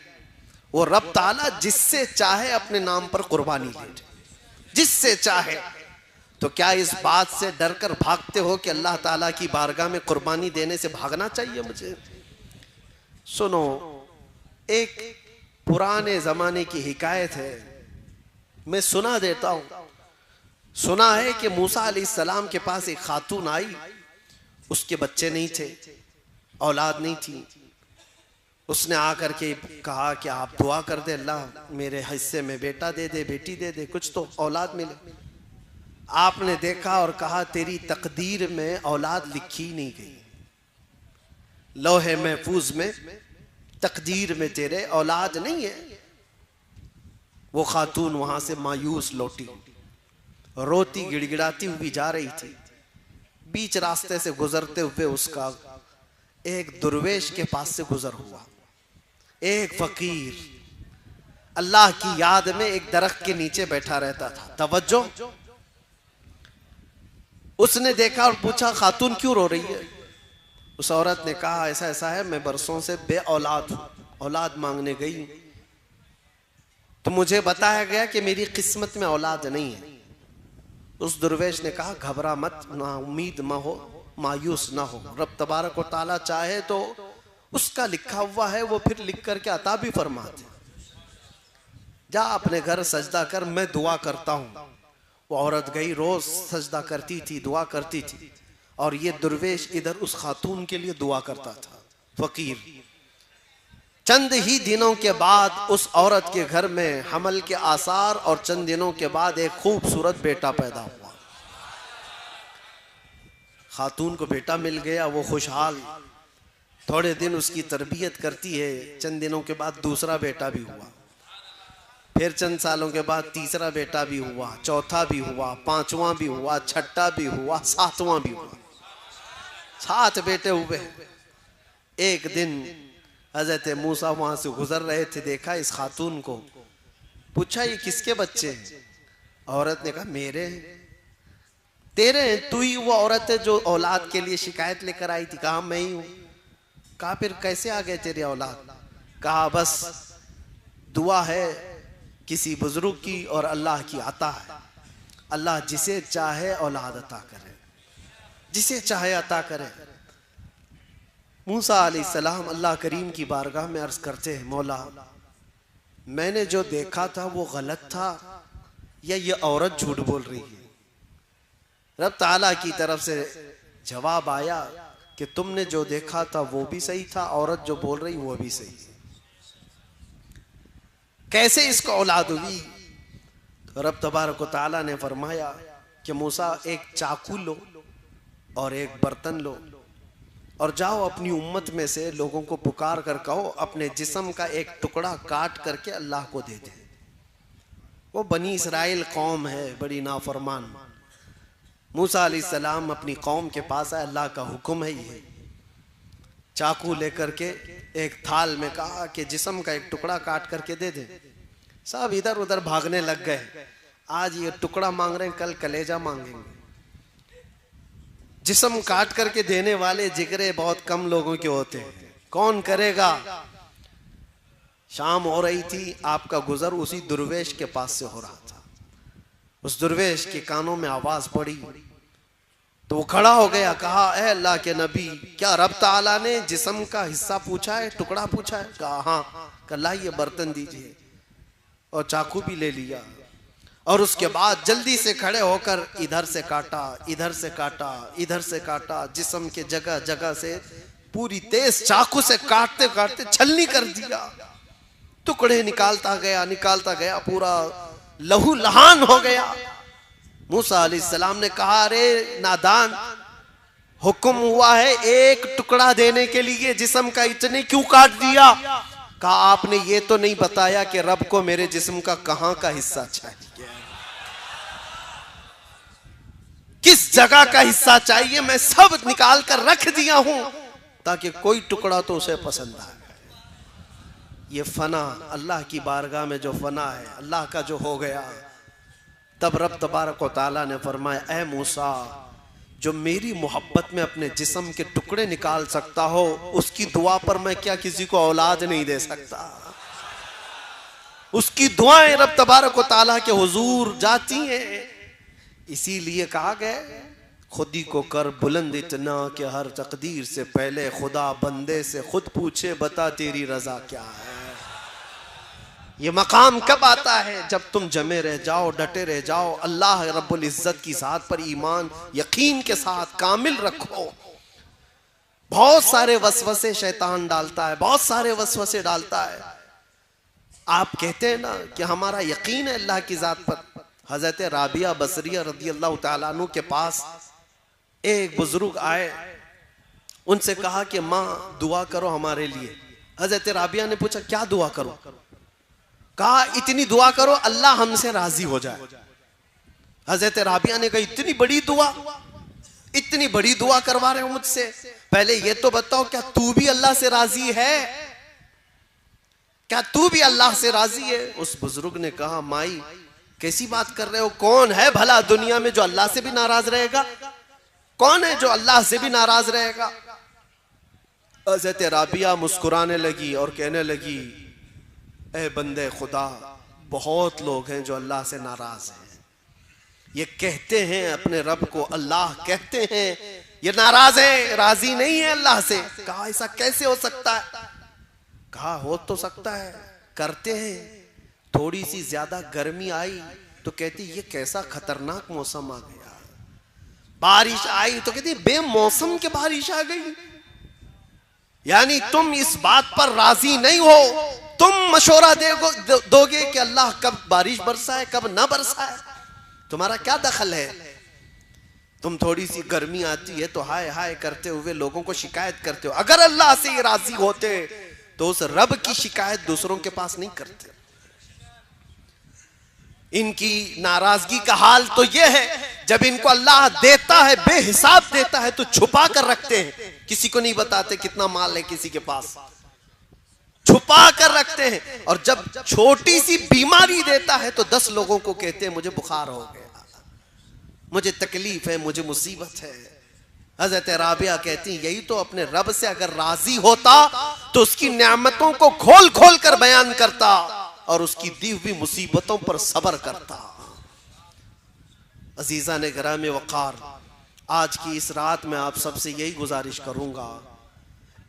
वो रब ताला जिससे चाहे अपने नाम पर कुर्बानी ले, जिससे चाहे। तो क्या इस बात से डर कर भागते हो कि अल्लाह ताला की बारगाह में कुर्बानी देने से भागना चाहिए मुझे? सुनो, एक पुराने जमाने की हिकायत है, मैं सुना देता हूं। सुना है कि मूसा अलैहिस्सलाम के पास एक खातून आई, उसके बच्चे नहीं थे, औलाद नहीं थी। उसने आकर के कहा कि आप दुआ कर दे, अल्लाह मेरे हिस्से में बेटा दे दे, बेटी दे दे, कुछ तो औलाद मिले। आपने देखा और कहा तेरी तकदीर में औलाद लिखी नहीं गई, लौहे महफूज में तकदीर में तेरे औलाद नहीं है। वो खातून वहां से मायूस लौटी, रोती गिड़गिड़ाती हुई जा रही थी। बीच रास्ते से गुजरते हुए उसका एक दुर्वेश के पास से गुजर हुआ। एक फकीर अल्लाह की याद में एक दरख्त के नीचे बैठा रहता था। तवज्जो, उसने देखा और पूछा खातून क्यों रो रही है? उस औरत ने कहा ऐसा ऐसा है, मैं बरसों से बे औलाद हूं, औलाद मांगने गई तो मुझे बताया गया कि मेरी किस्मत में औलाद नहीं है। उस दुर्वेश ने कहा घबरा मत, ना उम्मीद ना हो, मायूस ना हो। रब तबारक व तआला चाहे तो उसका लिखा हुआ है, वो फिर लिख करके अता भी फरमाते। जा अपने घर सजदा कर, मैं दुआ करता हूं। वो औरत गई, रोज सजदा करती थी, दुआ करती थी, और ये दुर्वेश इधर उस खातून के लिए दुआ करता था। फकीर चंद ही दिनों के बाद उस औरत के घर में हमल के आसार, और चंद दिनों के बाद एक खूबसूरत बेटा पैदा हुआ। खातून को बेटा मिल गया, वो खुशहाल। थोड़े दिन उसकी तरबियत करती है, चंद दिनों के बाद दूसरा बेटा भी हुआ, फिर चंद सालों के बाद तीसरा बेटा भी हुआ, चौथा भी हुआ, पांचवा भी हुआ, छठा भी हुआ, सातवां भी हुआ। 7 बेटे हुए। एक दिन हजरत मूसा वहां से गुजर रहे थे, देखा इस खातून को, पूछा ये किसके बच्चे हैं? औरत ने कहा मेरे। तेरे? तू ही वो औरत है जो औलाद के लिए शिकायत लेकर आई थी? कहा मैं ही हूं। कहा फिर कैसे आ गए तेरे औलाद? कहा बस दुआ है किसी बुजुर्ग की और अल्लाह की अता है। अल्लाह जिसे चाहे औलाद अता करे, जिसे चाहे अता करे। मूसा अलैहिस्सलाम अल्लाह करीम की बारगाह में अर्ज करते हैं, मौला मैंने जो देखा था वो गलत था या ये औरत झूठ बोल रही है? रब ताला की तरफ से जवाब आया कि तुमने जो देखा था वो भी सही था, औरत जो बोल रही वो भी सही। कैसे इसको औलाद हुई? तो रब तबारक व तआला ने फरमाया कि मूसा एक चाकू लो और एक बर्तन लो और जाओ अपनी उम्मत में से लोगों को पुकार कर कहो अपने जिस्म का एक टुकड़ा काट करके अल्लाह को दे दे। वो बनी इसराइल कौम है बड़ी नाफरमान। मूसा अलैहिस्सलाम अपनी कौम के पास आए, अल्लाह का हुक्म है ये। चाकू लेकर के एक थाल में कहा कि जिस्म का एक टुकड़ा काट करके दे दे। सब इधर उधर भागने लग गए। आज ये टुकड़ा मांग रहे हैं, कल कलेजा मांगेंगे। जिस्म काट करके देने वाले जिगरे बहुत कम लोगों के होते हैं, कौन करेगा? शाम हो रही थी, आपका गुजर उसी दुर्वेश के पास से हो रहा था। उस दुर्वेश के कानों में आवाज पड़ी तो वो खड़ा हो गया, कहा ए अल्लाह के नबी, क्या रब ताला ने जिस्म का हिस्सा पूछा है, टुकड़ा पूछा है? कहा हाँ। कहा ये बर्तन दीजिए, और चाकू भी ले लिया। और उसके बाद जल्दी से खड़े होकर इधर से काटा, इधर से काटा, इधर से काटा, जिस्म के जगह जगह से पूरी तेज चाकू से काटते काटते छलनी कर दिया। टुकड़े निकालता गया, पूरा लहू लहान हो गया। मूसा अलैहिस्सलाम ने कहा अरे नादान, हुक्म हुआ है एक टुकड़ा देने के लिए जिस्म का, इतने क्यों काट दिया? कहा आपने ये तो नहीं बताया कि रब को मेरे जिस्म का कहां का हिस्सा चाहिए, किस जगह का हिस्सा चाहिए। मैं सब निकाल कर रख दिया हूं ताकि कोई टुकड़ा तो उसे पसंद आए। ये फना, अल्लाह की बारगाह में जो फना है, अल्लाह का जो हो गया, तब रब तबारक व तआला ने फरमाया, ऐ मूसा, जो मेरी मोहब्बत में अपने जिस्म के टुकड़े निकाल सकता हो, उसकी दुआ पर मैं क्या किसी को औलाद नहीं दे सकता? उसकी दुआएं रब तबारक व तआला के हुजूर जाती हैं। इसीलिए कहा गया, खुदी को कर बुलंद इतना कि हर तकदीर से पहले खुदा बंदे से खुद पूछे, बता तेरी रजा क्या है। ये मकाम कब आता है? जब तुम जमे रह जाओ, डटे रह जाओ, अल्लाह रब्बुल इज्जत की जात पर ईमान यकीन के साथ कामिल रखो। बहुत सारे वसवसे शैतान डालता है, बहुत सारे वसवसे डालता है। आप कहते हैं ना कि हमारा यकीन है अल्लाह की जात पर। हजरत राबिया बसरिया रदी अल्लाह तआला अन्हु के पास एक बुजुर्ग आए, उनसे कहा कि माँ दुआ करो हमारे लिए। हजरत राबिया ने पूछा क्या दुआ करो? कहा इतनी दुआ करो अल्लाह हमसे राजी हो जाए। हजरत राबिया ने कहा इतनी बड़ी दुआ, इतनी बड़ी दुआ करवा रहे हो मुझसे, पहले ये तो बताओ क्या तू भी अल्लाह से राजी है? क्या तू भी अल्लाह से राजी है? उस बुजुर्ग ने कहा माई कैसी बात कर रहे हो, कौन है भला दुनिया में जो अल्लाह से भी नाराज रहेगा? कौन है जो अल्लाह से भी नाराज रहेगा? हज़रत राबिया मुस्कुराने लगी और कहने लगी, ए बंदे खुदा, बहुत लोग हैं जो अल्लाह से नाराज हैं। ये कहते हैं अपने रब को अल्लाह कहते हैं, ये नाराज है, राजी नहीं है अल्लाह से। कहा ऐसा कैसे हो सकता है? कहा हो तो सकता है, करते हैं। थोड़ी सी ज्यादा गर्मी आई तो कहती ये कैसा खतरनाक मौसम आ गया। बारिश आई तो कहती बेमौसम के बारिश आ गई। यानी तुम इस बात पर राजी नहीं हो, तुम मशवरा दोगे कि अल्लाह कब बारिश बरसाए कब ना बरसाए, तुम्हारा क्या दखल है? तुम थोड़ी सी गर्मी आती है तो हाय हाय करते हुए लोगों को शिकायत करते हो। अगर अल्लाह से ये राजी होते तो उस रब की शिकायत दूसरों के पास नहीं करते। इनकी नाराजगी का हाल तो यह है, जब इनको अल्लाह देता है बेहिसाब देता है तो छुपा कर रखते हैं, किसी को नहीं बताते कितना माल है किसी के पास, छुपा कर रखते हैं। और जब छोटी सी बीमारी देता है तो 10 लोगों को कहते हैं मुझे बुखार हो गया, मुझे तकलीफ है, मुझे मुसीबत है। हजरत राबिया कहती यही तो अपने रब से अगर राजी होता तो उसकी नेमतों को खोल खोल कर बयान करता और उसकी दी हुई मुसीबतों पर सब्र करता। अजीजा ने गिरामे वक़ार, आज की इस रात में आप सबसे यही गुजारिश करूंगा,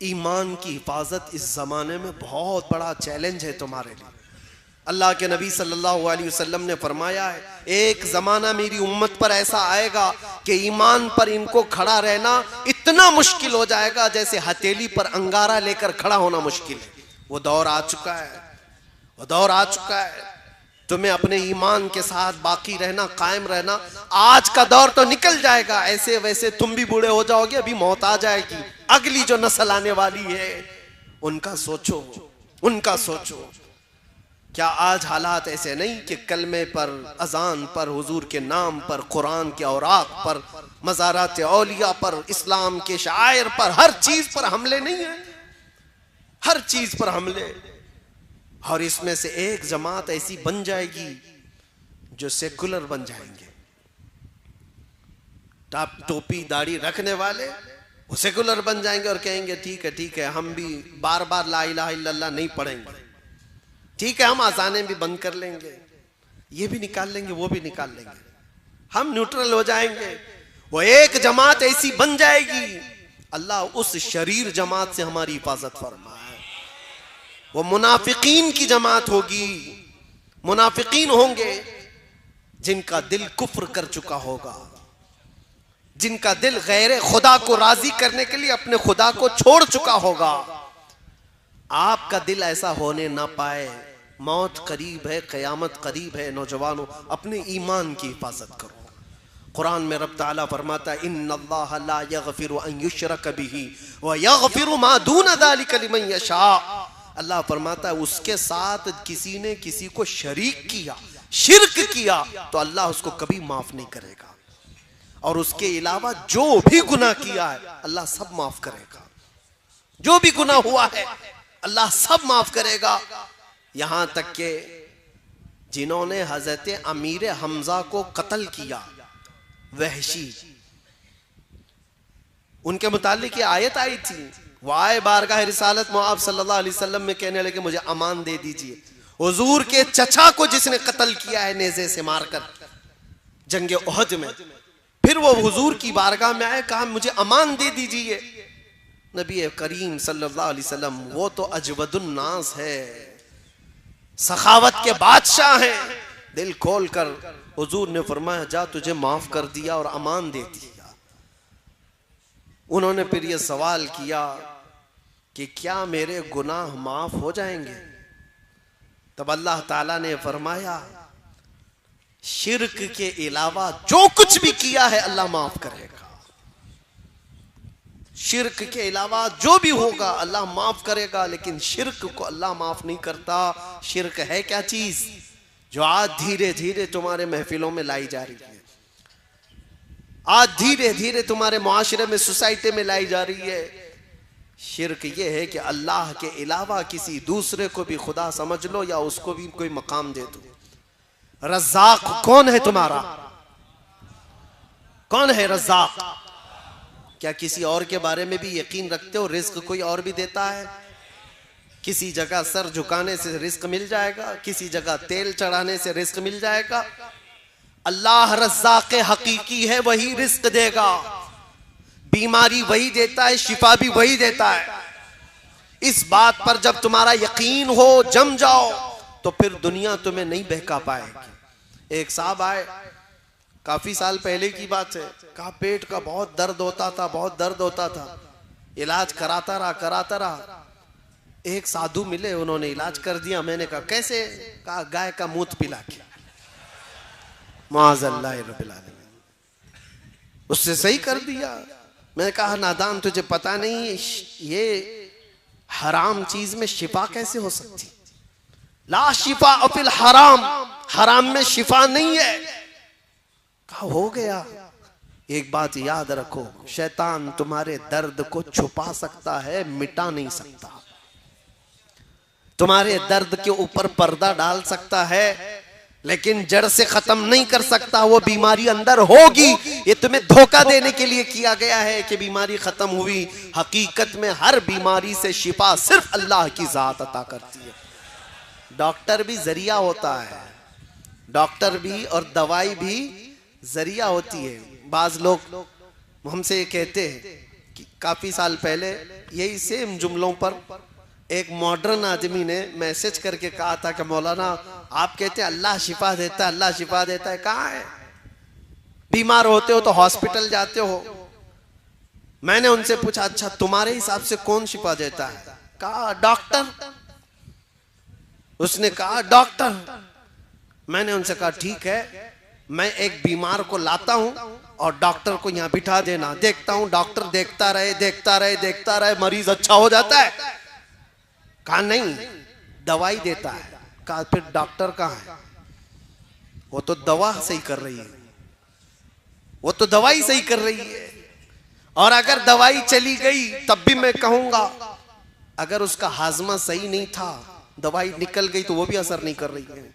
ईमान की हिफाजत इस जमाने में बहुत बड़ा चैलेंज है तुम्हारे लिए। अल्लाह के नबी सल्लल्लाहु अलैहि वसल्लम ने फरमाया है, एक जमाना मेरी उम्मत पर ऐसा आएगा कि ईमान पर इनको खड़ा रहना इतना मुश्किल हो जाएगा जैसे हथेली पर अंगारा लेकर खड़ा होना मुश्किल है। वो दौर आ चुका है, वो दौर आ चुका है। तुम्हें अपने ईमान के साथ बाकी रहना, कायम रहना। आज का दौर तो निकल जाएगा, ऐसे वैसे तुम भी बूढ़े हो जाओगे, अभी मौत आ जाएगी। अगली जो नस्ल आने वाली है उनका सोचो, उनका सोचो। क्या आज हालात ऐसे नहीं कि कलमे पर, अजान पर, हुजूर के नाम पर, कुरान के औराक पर, मज़ारात औलिया पर, इस्लाम के शायर पर, हर चीज पर हमले नहीं है, हर चीज पर हमले। और इसमें से एक जमात ऐसी बन जाएगी जो सेकुलर बन जाएंगे। टाप टोपी दाढ़ी रखने वाले वो सेकुलर बन जाएंगे और कहेंगे ठीक है हम भी बार बार ला इलाहा इल्लल्लाह नहीं पढ़ेंगे, ठीक है हम आज़ानें भी बंद कर लेंगे, ये भी निकाल लेंगे वो भी निकाल लेंगे, हम न्यूट्रल हो जाएंगे। वो एक जमात ऐसी बन जाएगी, अल्लाह उस शरीर जमात से हमारी हिफाजत फरमाए। वो मुनाफिकीन की जमात होगी, मुनाफिकीन होंगे जिनका दिल कुफ्र कर चुका होगा, जिनका दिल गैर खुदा को राजी करने के लिए अपने खुदा को छोड़ चुका होगा। आपका दिल ऐसा होने ना पाए। मौत करीब है, क़यामत करीब है। नौजवानों, अपने ईमान की हिफाजत करो, कुरान में रब ताला फरमाता है इन्नल्लाह ला यगफिरु अन युशरक बिही व यगफिरु मा दून ज़ालिका लिमन यशा। अल्लाह फरमाता है उसके साथ किसी ने किसी को शरीक किया, शिर्क किया, तो अल्लाह उसको कभी माफ नहीं करेगा। और उसके अलावा जो भी गुनाह किया है अल्लाह सब माफ करेगा। जो भी गुनाह हुआ है अल्लाह सब माफ करेगा। यहां तक के जिन्होंने हजरत अमीर हमजा को कत्ल किया, वहशी, उनके मुतालिक ये आयत आई थी। वो आए बारगाह रिसालत मुआब सल्लल्लाहु अलैहि वसल्लम में कहने लगे मुझे अमान दे दीजिए। हुजूर के चचा को जिसने कत्ल किया है नेज़े से मारकर जंगे उहद में, फिर वो हुजूर की बारगाह में आए, कहा मुझे अमान दे दीजिए। नबी करीम सल्लल्लाहु अलैहि वसल्लम वो तो अजवदुन नास है, सखावत के बादशाह हैं। दिल खोल कर हुजूर ने फरमाया जा तुझे माफ कर दिया और अमान दे दिया। उन्होंने फिर ये सवाल किया कि क्या मेरे गुनाह माफ हो जाएंगे? तब अल्लाह ताला ने फरमाया शिर्क के अलावा जो कुछ भी किया है अल्लाह माफ करेगा। शिर्क के अलावा जो भी होगा अल्लाह माफ करेगा, लेकिन शिर्क को अल्लाह माफ नहीं करता। शिर्क है क्या चीज जो आज धीरे धीरे तुम्हारे महफिलों में लाई जा रही है, आज धीरे धीरे तुम्हारे मुआशरे में, सोसाइटी में लाई जा रही है। शिर्क ये है कि अल्लाह के अलावा किसी दूसरे को भी खुदा समझ लो या उसको भी कोई मकाम दे दो। रज़्ज़ाक़ कौन है तुम्हारा? कौन है रज़्ज़ाक़? क्या किसी और के बारे में भी यकीन रखते हो रिस्क कोई और भी देता है? किसी जगह सर झुकाने से रिस्क मिल जाएगा, किसी जगह तेल चढ़ाने से रिस्क मिल जाएगा। अल्लाह रज़्ज़ाक़ हकीकी है, वही रिस्क देगा। बीमारी वही देता है, शिफा भी वही देता है। इस बात पर जब तुम्हारा यकीन हो, जम जाओ, तो फिर दुनिया तुम्हें नहीं बहका पाएगी। एक साहब आए, काफी साल पहले की बात है, कहा पेट का बहुत दर्द होता था, बहुत दर्द होता था। इलाज कराता रहा। एक साधु मिले, उन्होंने इलाज कर दिया। मैंने कहा कैसे? कहा गाय का मूत्र पिला के। माज़अल्लाह रब्बिल आलमीन, उससे सही कर दिया। मैंने कहा नादान तुझे पता नहीं ये हराम चीज में शिफा कैसे हो सकती? ला शिफा अफिल हराम, हराम में शिफा नहीं है। कहा हो गया। एक बात याद रखो, शैतान तुम्हारे दर्द को छुपा सकता है, मिटा नहीं सकता। तुम्हारे दर्द के ऊपर पर्दा डाल सकता है, लेकिन जड़ से खत्म नहीं कर सकता। वो बीमारी अंदर होगी, ये तुम्हें धोखा देने के लिए किया गया है कि बीमारी खत्म हुई। हकीकत में हर बीमारी से शिफा सिर्फ अल्लाह की जात अता करती है। डॉक्टर भी जरिया होता है, डॉक्टर भी और दवाई भी जरिया होती है। बाज लोग हमसे ये कहते हैं कि काफी साल पहले यही सेम जुमलों पर एक मॉडर्न आदमी ने मैसेज करके कहा था कि मौलाना आप कहते हैं अल्लाह शिफा देता है, अल्लाह शिफा देता है। कहाँ है? बीमार होते हो तो हॉस्पिटल जाते हो। मैंने उनसे पूछा अच्छा तुम्हारे हिसाब से कौन शिफा देता है? कहा डॉक्टर। उसने कहा डॉक्टर। मैंने उनसे कहा ठीक है, मैं एक बीमार को लाता हूं और डॉक्टर को यहां बिठा देना, देखता हूं डॉक्टर देखता रहे, मरीज अच्छा हो जाता है। कहा नहीं, दवाई देता है। कहा फिर डॉक्टर कहाँ है? वो तो दवा सही कर रही है, वो तो दवाई सही कर रही है। और अगर दवाई चली गई तब भी मैं कहूंगा, अगर उसका हाजमा सही नहीं था, दवाई निकल गई तो वो भी असर नहीं कर रही है।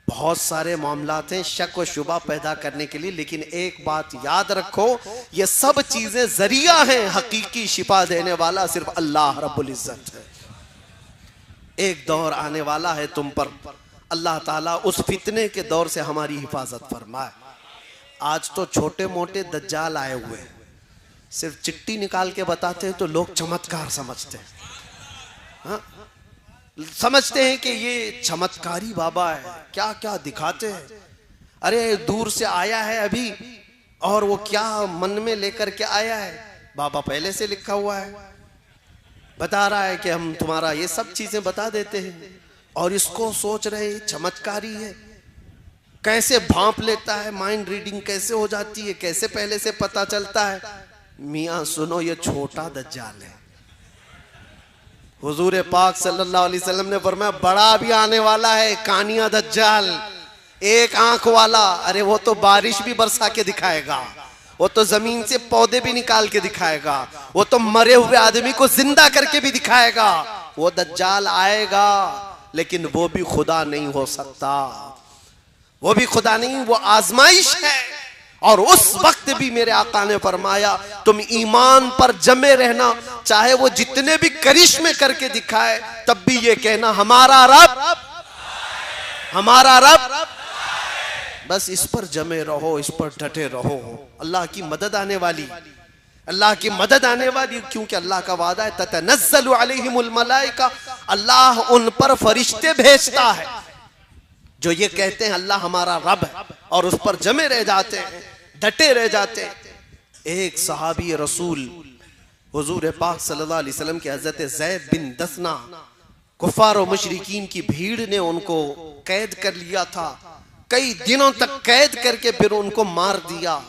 बहुत सारे मामलात हैं शक व शुबा पैदा करने के लिए, लेकिन एक बात याद रखो, ये सब चीजें जरिया हैं, हकीकी शिफा देने वाला सिर्फ अल्लाह रब्बुल इज्जत है। एक दौर आने वाला है तुम पर, अल्लाह ताला उस फितने के दौर से हमारी हिफाजत फरमाए। आज तो छोटे मोटे दज्जाल आए हुए हैं, सिर्फ चिट्ठी निकाल के बताते हैं तो लोग चमत्कार समझते हैं। हाँ? समझते हैं कि ये चमत्कारी बाबा है, क्या क्या दिखाते हैं। अरे दूर से आया है अभी, और वो क्या मन में लेकर के आया है, बाबा पहले से लिखा हुआ है, बता रहा है कि हम तुम्हारा ये सब चीजें बता देते हैं, और इसको सोच रहे चमत्कारी है। कैसे भांप लेता है, माइंड रीडिंग कैसे हो जाती है, कैसे पहले से पता चलता है। मियां सुनो, ये छोटा दज्जाल है। हुजूर पाक सल्लल्लाहु अलैहि वसल्लम ने फरमाया बड़ा भी आने वाला है, कानिया दज्जाल, एक आंख वाला। अरे वो तो बारिश भी बरसा के दिखाएगा, वो तो जमीन से पौधे भी निकाल के दिखाएगा, वो तो मरे हुए आदमी को जिंदा करके भी दिखाएगा। वो दज्जाल आएगा, लेकिन वो भी खुदा नहीं हो सकता, वो भी खुदा नहीं, वो आजमाइश है। और उस वक्त भी मेरे आका ने फरमाया तुम ईमान पर जमे रहना, चाहे वो जितने भी करिश्मे करके दिखाए, तब भी ये कहना हमारा रब, हमारा रब। बस इस पर जमे रहो, इस पर डटे रहो। अल्लाह की मदद आने वाली, अल्लाह की मदद आने वाली, क्योंकि अल्लाह का वादा है ततनज़्ज़लु अलैहिमुल मलाइका, अल्लाह उन पर फरिश्ते भेजता है जो ये कहते हैं अल्लाह हमारा रब है, और उस पर जमे रह जाते हैं, डटे रह जाते हैं। एक सहाबी रसूल हुजूर पाक सल्लल्लाहु अलैहि वसल्लम के हज़रत ज़ैद बिन दसना, कुफ़ार और मुशरिकीन की भीड़ ने उनको कैद कर लिया था, कई दिनों तक कैद करके फिर उनको मार दिया।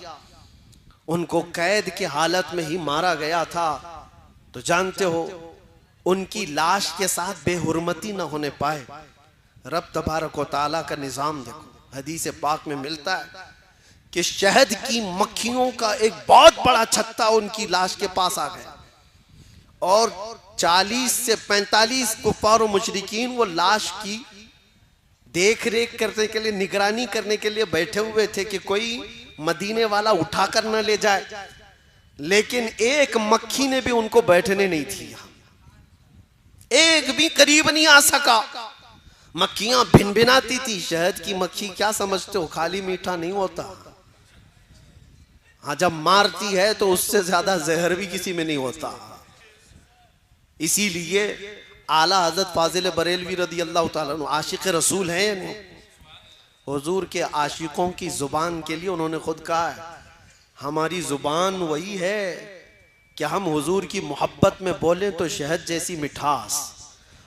उनको कैद की हालत में ही मारा गया था। तो जानते हो उनकी लाश के साथ बेहुरमती न होने पाए। रब तबारक व तआला का निज़ाम देखो, हदीस पाक में मिलता है कि शहद की मक्खियों का एक बहुत बड़ा छत्ता उनकी लाश के पास आ गया, और 40 से 45 कुफ़ार और मुशरिकीन वो लाश की देख रेख करने के लिए, निगरानी करने के लिए बैठे हुए थे कि कोई मदीने वाला उठाकर न ले जाए। लेकिन एक मक्खी ने भी उनको बैठने नहीं दिया, एक भी करीब नहीं आ सका। मक्खियां भिनभिनाती थी। शहद की मक्खी क्या समझते हो, खाली मीठा नहीं होता। हाँ, जब मारती है तो उससे ज्यादा जहर भी किसी में नहीं होता। इसीलिए आला हजरत फाजिल बरेलवी रदी अल्लाह ताला अन्हु आशिक रसूल हैं। हुजूर के आशिकों की जुबान के लिए उन्होंने खुद कहा है हमारी जुबान वही है कि हम हुजूर की मोहब्बत में बोलें तो शहद जैसी मिठास,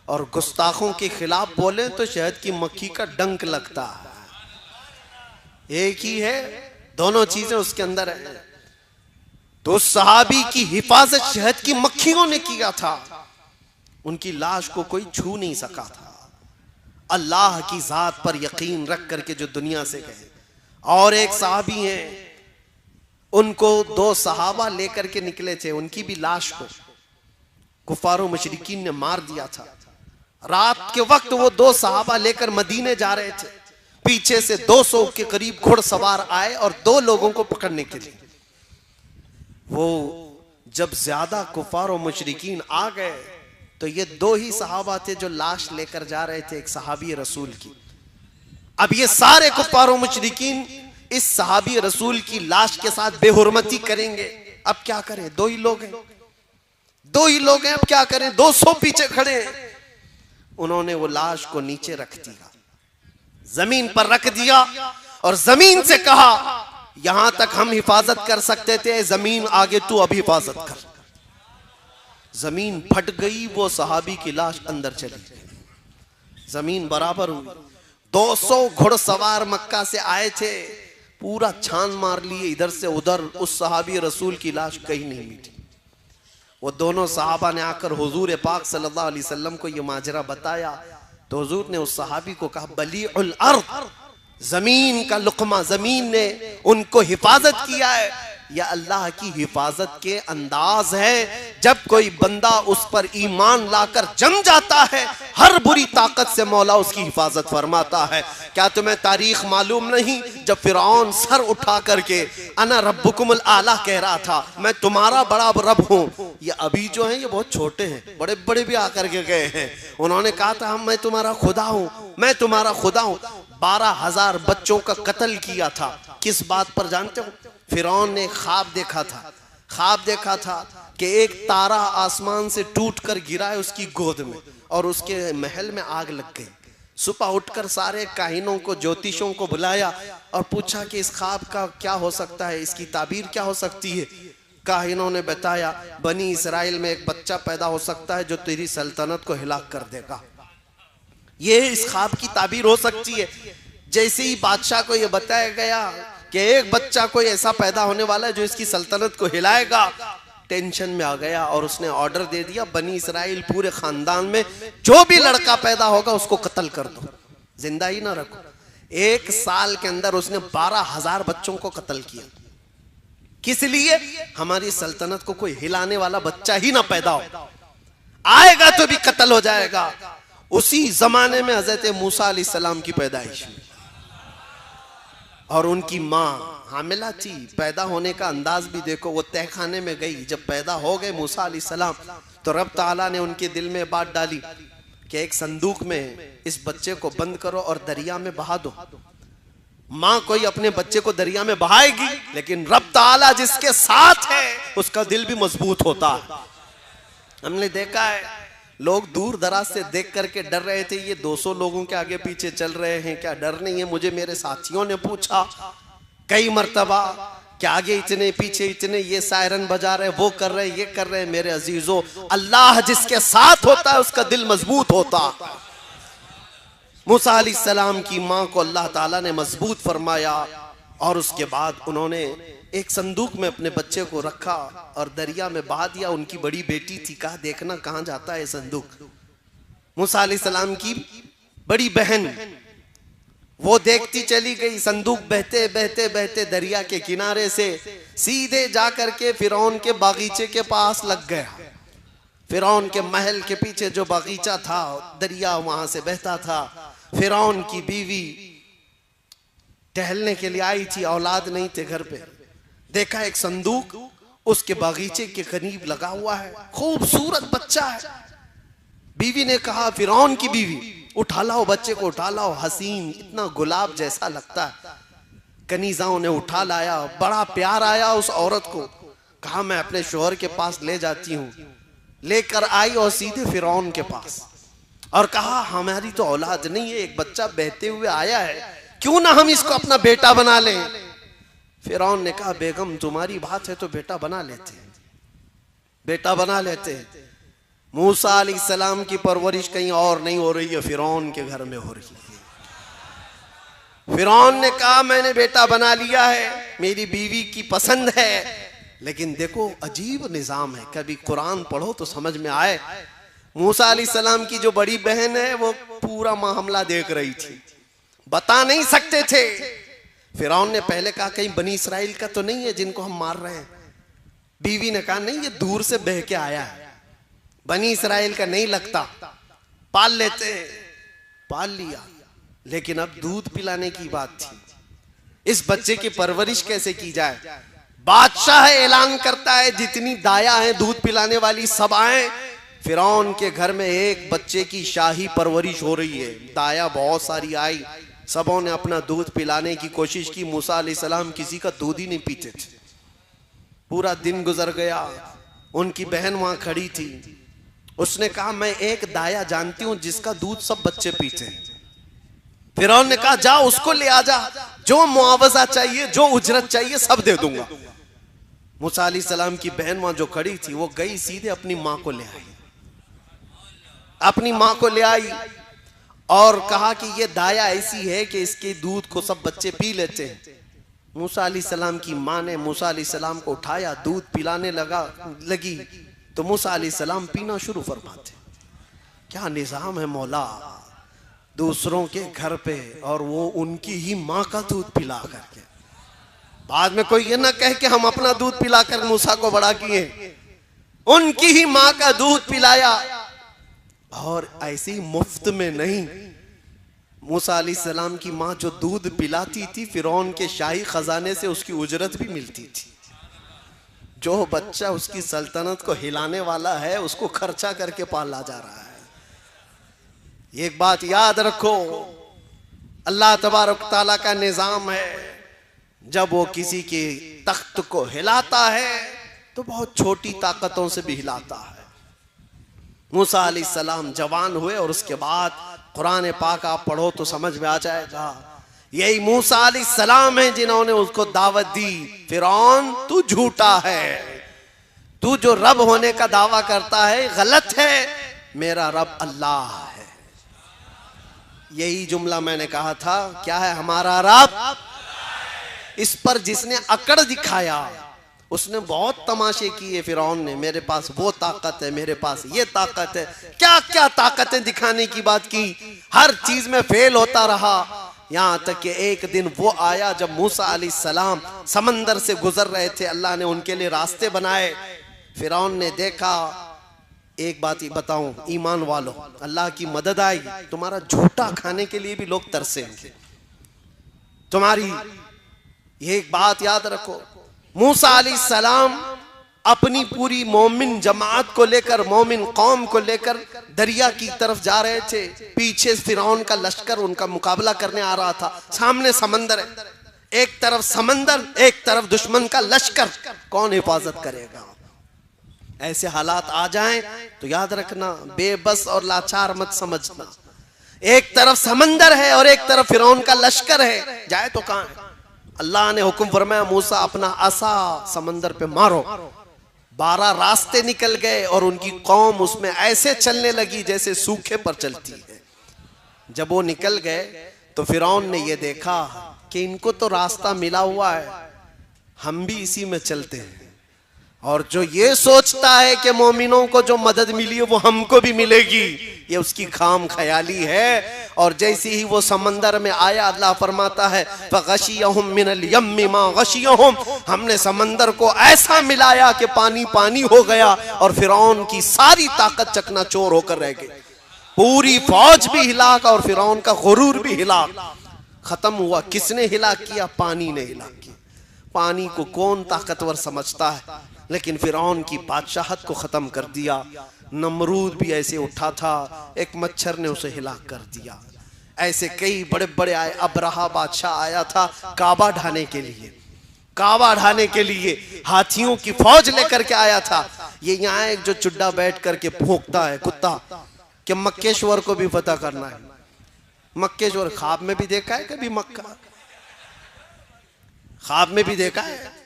और गुस्ताखों के खिलाफ बोलें तो शहद की मक्खी का डंक लगता है। एक ही है, दोनों चीजें उसके अंदर है। तो उस सहाबी की हिफाजत शहद की मक्खियों ने किया था, उनकी लाश को कोई छू नहीं सका था। अल्लाह की जात पर यकीन रख करके जो दुनिया से गए। और एक सहाबी हैं, उनको 2 सहाबा लेकर के निकले थे, उनकी भी लाश को कुफार और मुशरिकीन ने मार दिया था। रात के वक्त वो 2 सहाबा लेकर मदीने जा रहे थे, पीछे से 200 के करीब घुड़सवार आए और 2 लोगों को पकड़ने के लिए। वो जब ज्यादा कुफार और मुशरिकीन आ गए तो ये 2 ही सहाबा थे जो लाश लेकर जा रहे थे, एक सहाबी रसूल की। अब ये सारे कुफार और मुशरिकीन इस सहाबी रसूल की लाश के साथ बेहुरमती करेंगे। अब क्या करें, 2 ही लोग हैं, 2 ही लोग हैं, अब क्या करें, 200 पीछे खड़े हैं। उन्होंने वो लाश को नीचे रख दिया, जमीन पर रख दिया, और जमीन से कहा यहां तक हम हिफाजत कर सकते थे, जमीन आगे तू अब हिफाजत कर। जमीन फट गई, वो सहाबी की लाश अंदर चली गई, जमीन बराबर हुई। 200 घुड़सवार मक्का से आए थे, पूरा छान मार लिए इधर से उधर, उस सहाबी रसूल की लाश कहीं नहीं मिली। वो दोनों सहाबा ने आकर हुजूर पाक सल्लल्लाहु अलैहि वसल्लम को ये माजरा बताया, तो हुजूर ने उस सहाबी को कहा बलीउल अर्द, जमीन का लुकमा, जमीन ने उनको हिफाजत किया है। यह अल्लाह की हिफाजत के अंदाज है। जब कोई बंदा उस पर ईमान लाकर जम जाता है, हर बुरी ताकत से मौला उसकी हिफाजत फरमाता है। क्या तुम्हें तारीख मालूम नहीं, जब फिरौन सर उठा करके अना रब्बुकुमुल आला कह रहा था, मैं तुम्हारा बड़ा रब हूँ। ये अभी जो है ये बहुत छोटे हैं, बड़े बड़े भी आकर के गए हैं। उन्होंने कहा था मैं तुम्हारा खुदा हूँ, मैं तुम्हारा खुदा हूँ। 12,000 बच्चों का कत्ल किया था। किस बात पर जानते हो? फिरौन ने ख्वाब देखा था, ख्वाब देखा था कि एक तारा आसमान से टूट कर गिरा है उसकी गोद में, और उसके महल में आग लग गई। सुबह उठकर सारे काहिनों को, ज्योतिषों को बुलाया और पूछा कि इस ख्वाब का क्या हो सकता है, इसकी ताबीर क्या हो सकती है। काहिनों ने बताया बनी इसराइल में एक बच्चा पैदा हो सकता है जो तेरी सल्तनत को हिलाक कर देगा। ये इस ख्वाब की ताबीर हो सकती है। जैसे ही बादशाह को यह बताया गया कि एक बच्चा कोई ऐसा पैदा होने वाला है जो इसकी सल्तनत को हिलाएगा, टेंशन में आ गया और उसने ऑर्डर दे दिया, बनी इसराइल पूरे खानदान में जो भी लड़का पैदा होगा उसको कत्ल कर दो, जिंदा ही ना रखो। 1 साल के अंदर उसने 12,000 बच्चों को कत्ल किया। किस लिए? हमारी सल्तनत को कोई हिलाने वाला बच्चा ही ना पैदा हो, आएगा तो भी कत्ल हो जाएगा। उसी जमाने में हजरत मूसा अलैहिस्सलाम की पैदाइश हुई और उनकी माँ हामिला थी। पैदा होने का अंदाज भी देखो, वो तहखाने में गई, जब पैदा हो गए मूसा अलैहिस्सलाम तो रब ताला ने उनके दिल में बात डाली कि एक संदूक में इस बच्चे को बंद करो और दरिया में बहा दो। माँ कोई अपने बच्चे को दरिया में बहाएगी, लेकिन रब ताला जिसके साथ है उसका दिल भी मजबूत होता है। हमने देखा है लोग दूर दराज से देख करके डर रहे थे, ये 200 लोगों के आगे पीछे चल रहे हैं, क्या डर नहीं है? मुझे मेरे साथियों ने पूछा कई मर्तबा कि आगे इतने पीछे इतने, ये सायरन बजा रहे, वो कर रहे, ये कर रहे। मेरे अजीजों, अल्लाह जिसके साथ होता है उसका दिल मजबूत होता। मूसा अलैहिस्सलाम की माँ को अल्लाह ताला ने मजबूत फरमाया और उसके बाद उन्होंने एक संदूक में अपने बच्चे को रखा और दरिया में बहा दिया। उनकी बड़ी बेटी थी, कहा देखना कहाँ जाता है संदूक। मूसा अलैहिस्सलाम की बड़ी बहन वो देखती चली गई, संदूक बहते बहते बहते दरिया के किनारे से सीधे जाकर के फिरौन के बागीचे के पास लग गया। फिरौन के महल के पीछे जो बागीचा था, दरिया वहां से बहता था। फिरौन की बीवी टहलने के लिए आई थी, औलाद नहीं थे घर पे। देखा एक संदूक उसके बागीचे के करीब लगा हुआ है, खूबसूरत बच्चा है। बीवी ने कहा, फिरौन की बीवी, उठा लाओ बच्चे को, उठा लाओ, हसीन इतना गुलाब जैसा लगता है। कनीजाओं ने उठा लाया, बड़ा प्यार आया उस औरत को। कहा मैं अपने शोहर के पास ले जाती हूँ। लेकर आई और सीधे फिरौन के पास और कहा हमारी तो औलाद नहीं है, एक बच्चा बहते हुए आया है, क्यों ना हम इसको अपना बेटा बना लें। फिरौन ने कहा बेगम तुम्हारी बात है तो बेटा बना लेते हैं, बेटा बना लेते हैं। मूसा अलैहिस्सलाम की परवरिश कहीं और नहीं हो रही है, फिरौन के घर में हो रही है। फिरौन ने कहा मैंने बेटा बना लिया है, मेरी बीवी की पसंद है। लेकिन देखो अजीब निजाम है, कभी कुरान पढ़ो तो समझ में आए। मूसा अलैहिस्सलाम की जो बड़ी बहन है वो पूरा मामला देख रही थी, बता नहीं सकते थे। फिरौन ने पहले कहा कहीं बनी इसराइल का तो नहीं है जिनको हम मार रहे हैं। बीवी ने कहा नहीं, ये दूर से बह के आया है, बनी इसराइल का नहीं लगता, पाल लेते हैं। पाल लिया, लेकिन अब दूध पिलाने की बात थी, इस बच्चे की परवरिश कैसे की जाए। बादशाह ऐलान करता है जितनी दाया है दूध पिलाने वाली सब आए। फिरौन के घर में एक बच्चे की शाही परवरिश हो रही है। दाया बहुत सारी आई, सबों ने अपना दूध पिलाने की कोशिश की। मूसा अलैहिस्सलाम किसी का दूध ही नहीं पीते थे। पूरा दिन गुजर गया, उनकी बहन वहां खड़ी थी। उसने कहा मैं एक दाया जानती हूं जिसका दूध सब बच्चे पीते हैं। फिरौन ने कहा जा उसको ले आ जा, जो मुआवजा चाहिए जो उजरत चाहिए सब दे दूंगा। मूसा अलैहिस्सलाम की बहन वहां जो खड़ी थी वो गई सीधे अपनी मां को ले आई, अपनी मां को ले आई और कहा कि ये दाया ऐसी है कि इसके दूध को सब बच्चे पी लेते हैं। मूसा अलैहिस्सलाम की मां ने मूसा अलैहिस्सलाम को उठाया, दूध पिलाने लगी तो मूसा अलैहिस्सलाम पीना शुरू फरमाते। क्या निजाम है मौला, दूसरों के घर पे और वो उनकी ही माँ का दूध पिला करके। बाद में कोई ये ना कहे कि हम अपना दूध पिलाकर मूसा को बड़ा किए, उनकी ही माँ का दूध पिलाया। और ऐसे ही मुफ्त में नहीं, मूसा अलैहिस्सलाम की माँ जो दूध पिलाती थी फिरौन के शाही खजाने से उसकी उजरत भी मिलती थी। जो बच्चा उसकी सल्तनत को हिलाने वाला है उसको खर्चा करके पाला जा रहा है। एक बात याद रखो, अल्लाह तबारक ताला का निजाम है, जब वो किसी के तख्त को हिलाता है तो बहुत छोटी ताकतों से भी हिलाता है। मूसा अलैहिस्सलाम जवान हुए और उसके बाद कुरान पाक आप पढ़ो तो समझ में आ जाएगा, यही मूसा अलैहिस्सलाम है जिन्होंने उसको दावत दी, फिरौन तू झूठा है, तू जो रब होने का दावा करता है गलत है, मेरा रब अल्लाह है। यही जुमला मैंने कहा था, क्या है हमारा रब। इस पर जिसने अकड़ दिखाया उसने बहुत तमाशे किए। फिरौन ने मेरे पास वो ताकत है, मेरे पास ये ताकत है, क्या क्या ताकतें दिखाने की बात की, हर चीज में फेल होता रहा। यहां तक कि एक दिन वो आया जब मूसा अलैहिस्सलाम समंदर से गुजर रहे थे, अल्लाह ने उनके लिए रास्ते बनाए। फिरौन ने देखा, एक बात ही बताऊं ईमान वालों, अल्लाह की मदद आई, तुम्हारा झूठा खाने के लिए भी लोग तरसेंगे। तुम्हारी ये एक बात याद रखो, मूसा अलैहिस्सलाम अपनी पूरी मोमिन जमात को लेकर, मोमिन कौम को लेकर दरिया की तरफ जा रहे थे। पीछे फिरौन का लश्कर उनका मुकाबला करने आ रहा था। सामने समंदर है, एक तरफ समंदर, एक तरफ दुश्मन का लश्कर, कौन हिफाजत करेगा। ऐसे हालात आ जाएं तो याद रखना, बेबस और लाचार मत समझना। एक तरफ समंदर है और एक तरफ फिरौन का लश्कर है, जाए तो कहां है। अल्लाह ने हुक्म फरमाया, मूसा अपना असा समंदर पे मारो। 12 रास्ते निकल गए और उनकी कौम उसमें ऐसे चलने लगी जैसे सूखे पर चलती है। जब वो निकल गए तो फिरौन ने ये देखा कि इनको तो रास्ता मिला हुआ है, हम भी इसी में चलते हैं। और जो ये सोचता है कि मोमिनों को जो मदद मिली है वो हमको भी मिलेगी, ये उसकी खाम ख्याली है। और जैसे ही वो समंदर में आया, अल्लाह फरमाता है फगशियहुम मिनल यम्मि मा गशियहुम, हमने समंदर को ऐसा मिलाया कि पानी पानी हो गया और फिरौन की सारी ताकत चकनाचूर होकर रह गई। पूरी फौज भी हिलाक और फिरौन का गुरूर भी हिलाक। खत्म हुआ। किसने हिलाक किया? पानी ने हिलाक किया। पानी को कौन ताकतवर समझता है, लेकिन फिरौन की बादशाहत को खत्म कर दिया। नमरूद भी ऐसे उठा था, एक मच्छर ने उसे हिलाक कर दिया। ऐसे कई बड़े बड़े आए। अबरहा बादशाह आया था काबा ढाने के लिए, काबा ढाने के लिए हाथियों की फौज लेकर के आया था। ये यहाँ एक जो चुड्डा बैठ करके भौंकता है कुत्ता, कि मक्केश्वर को भी फतह करना है। मक्केश्वर ख्वाब में भी देखा है कभी? मक्का ख्वाब में भी देखा है?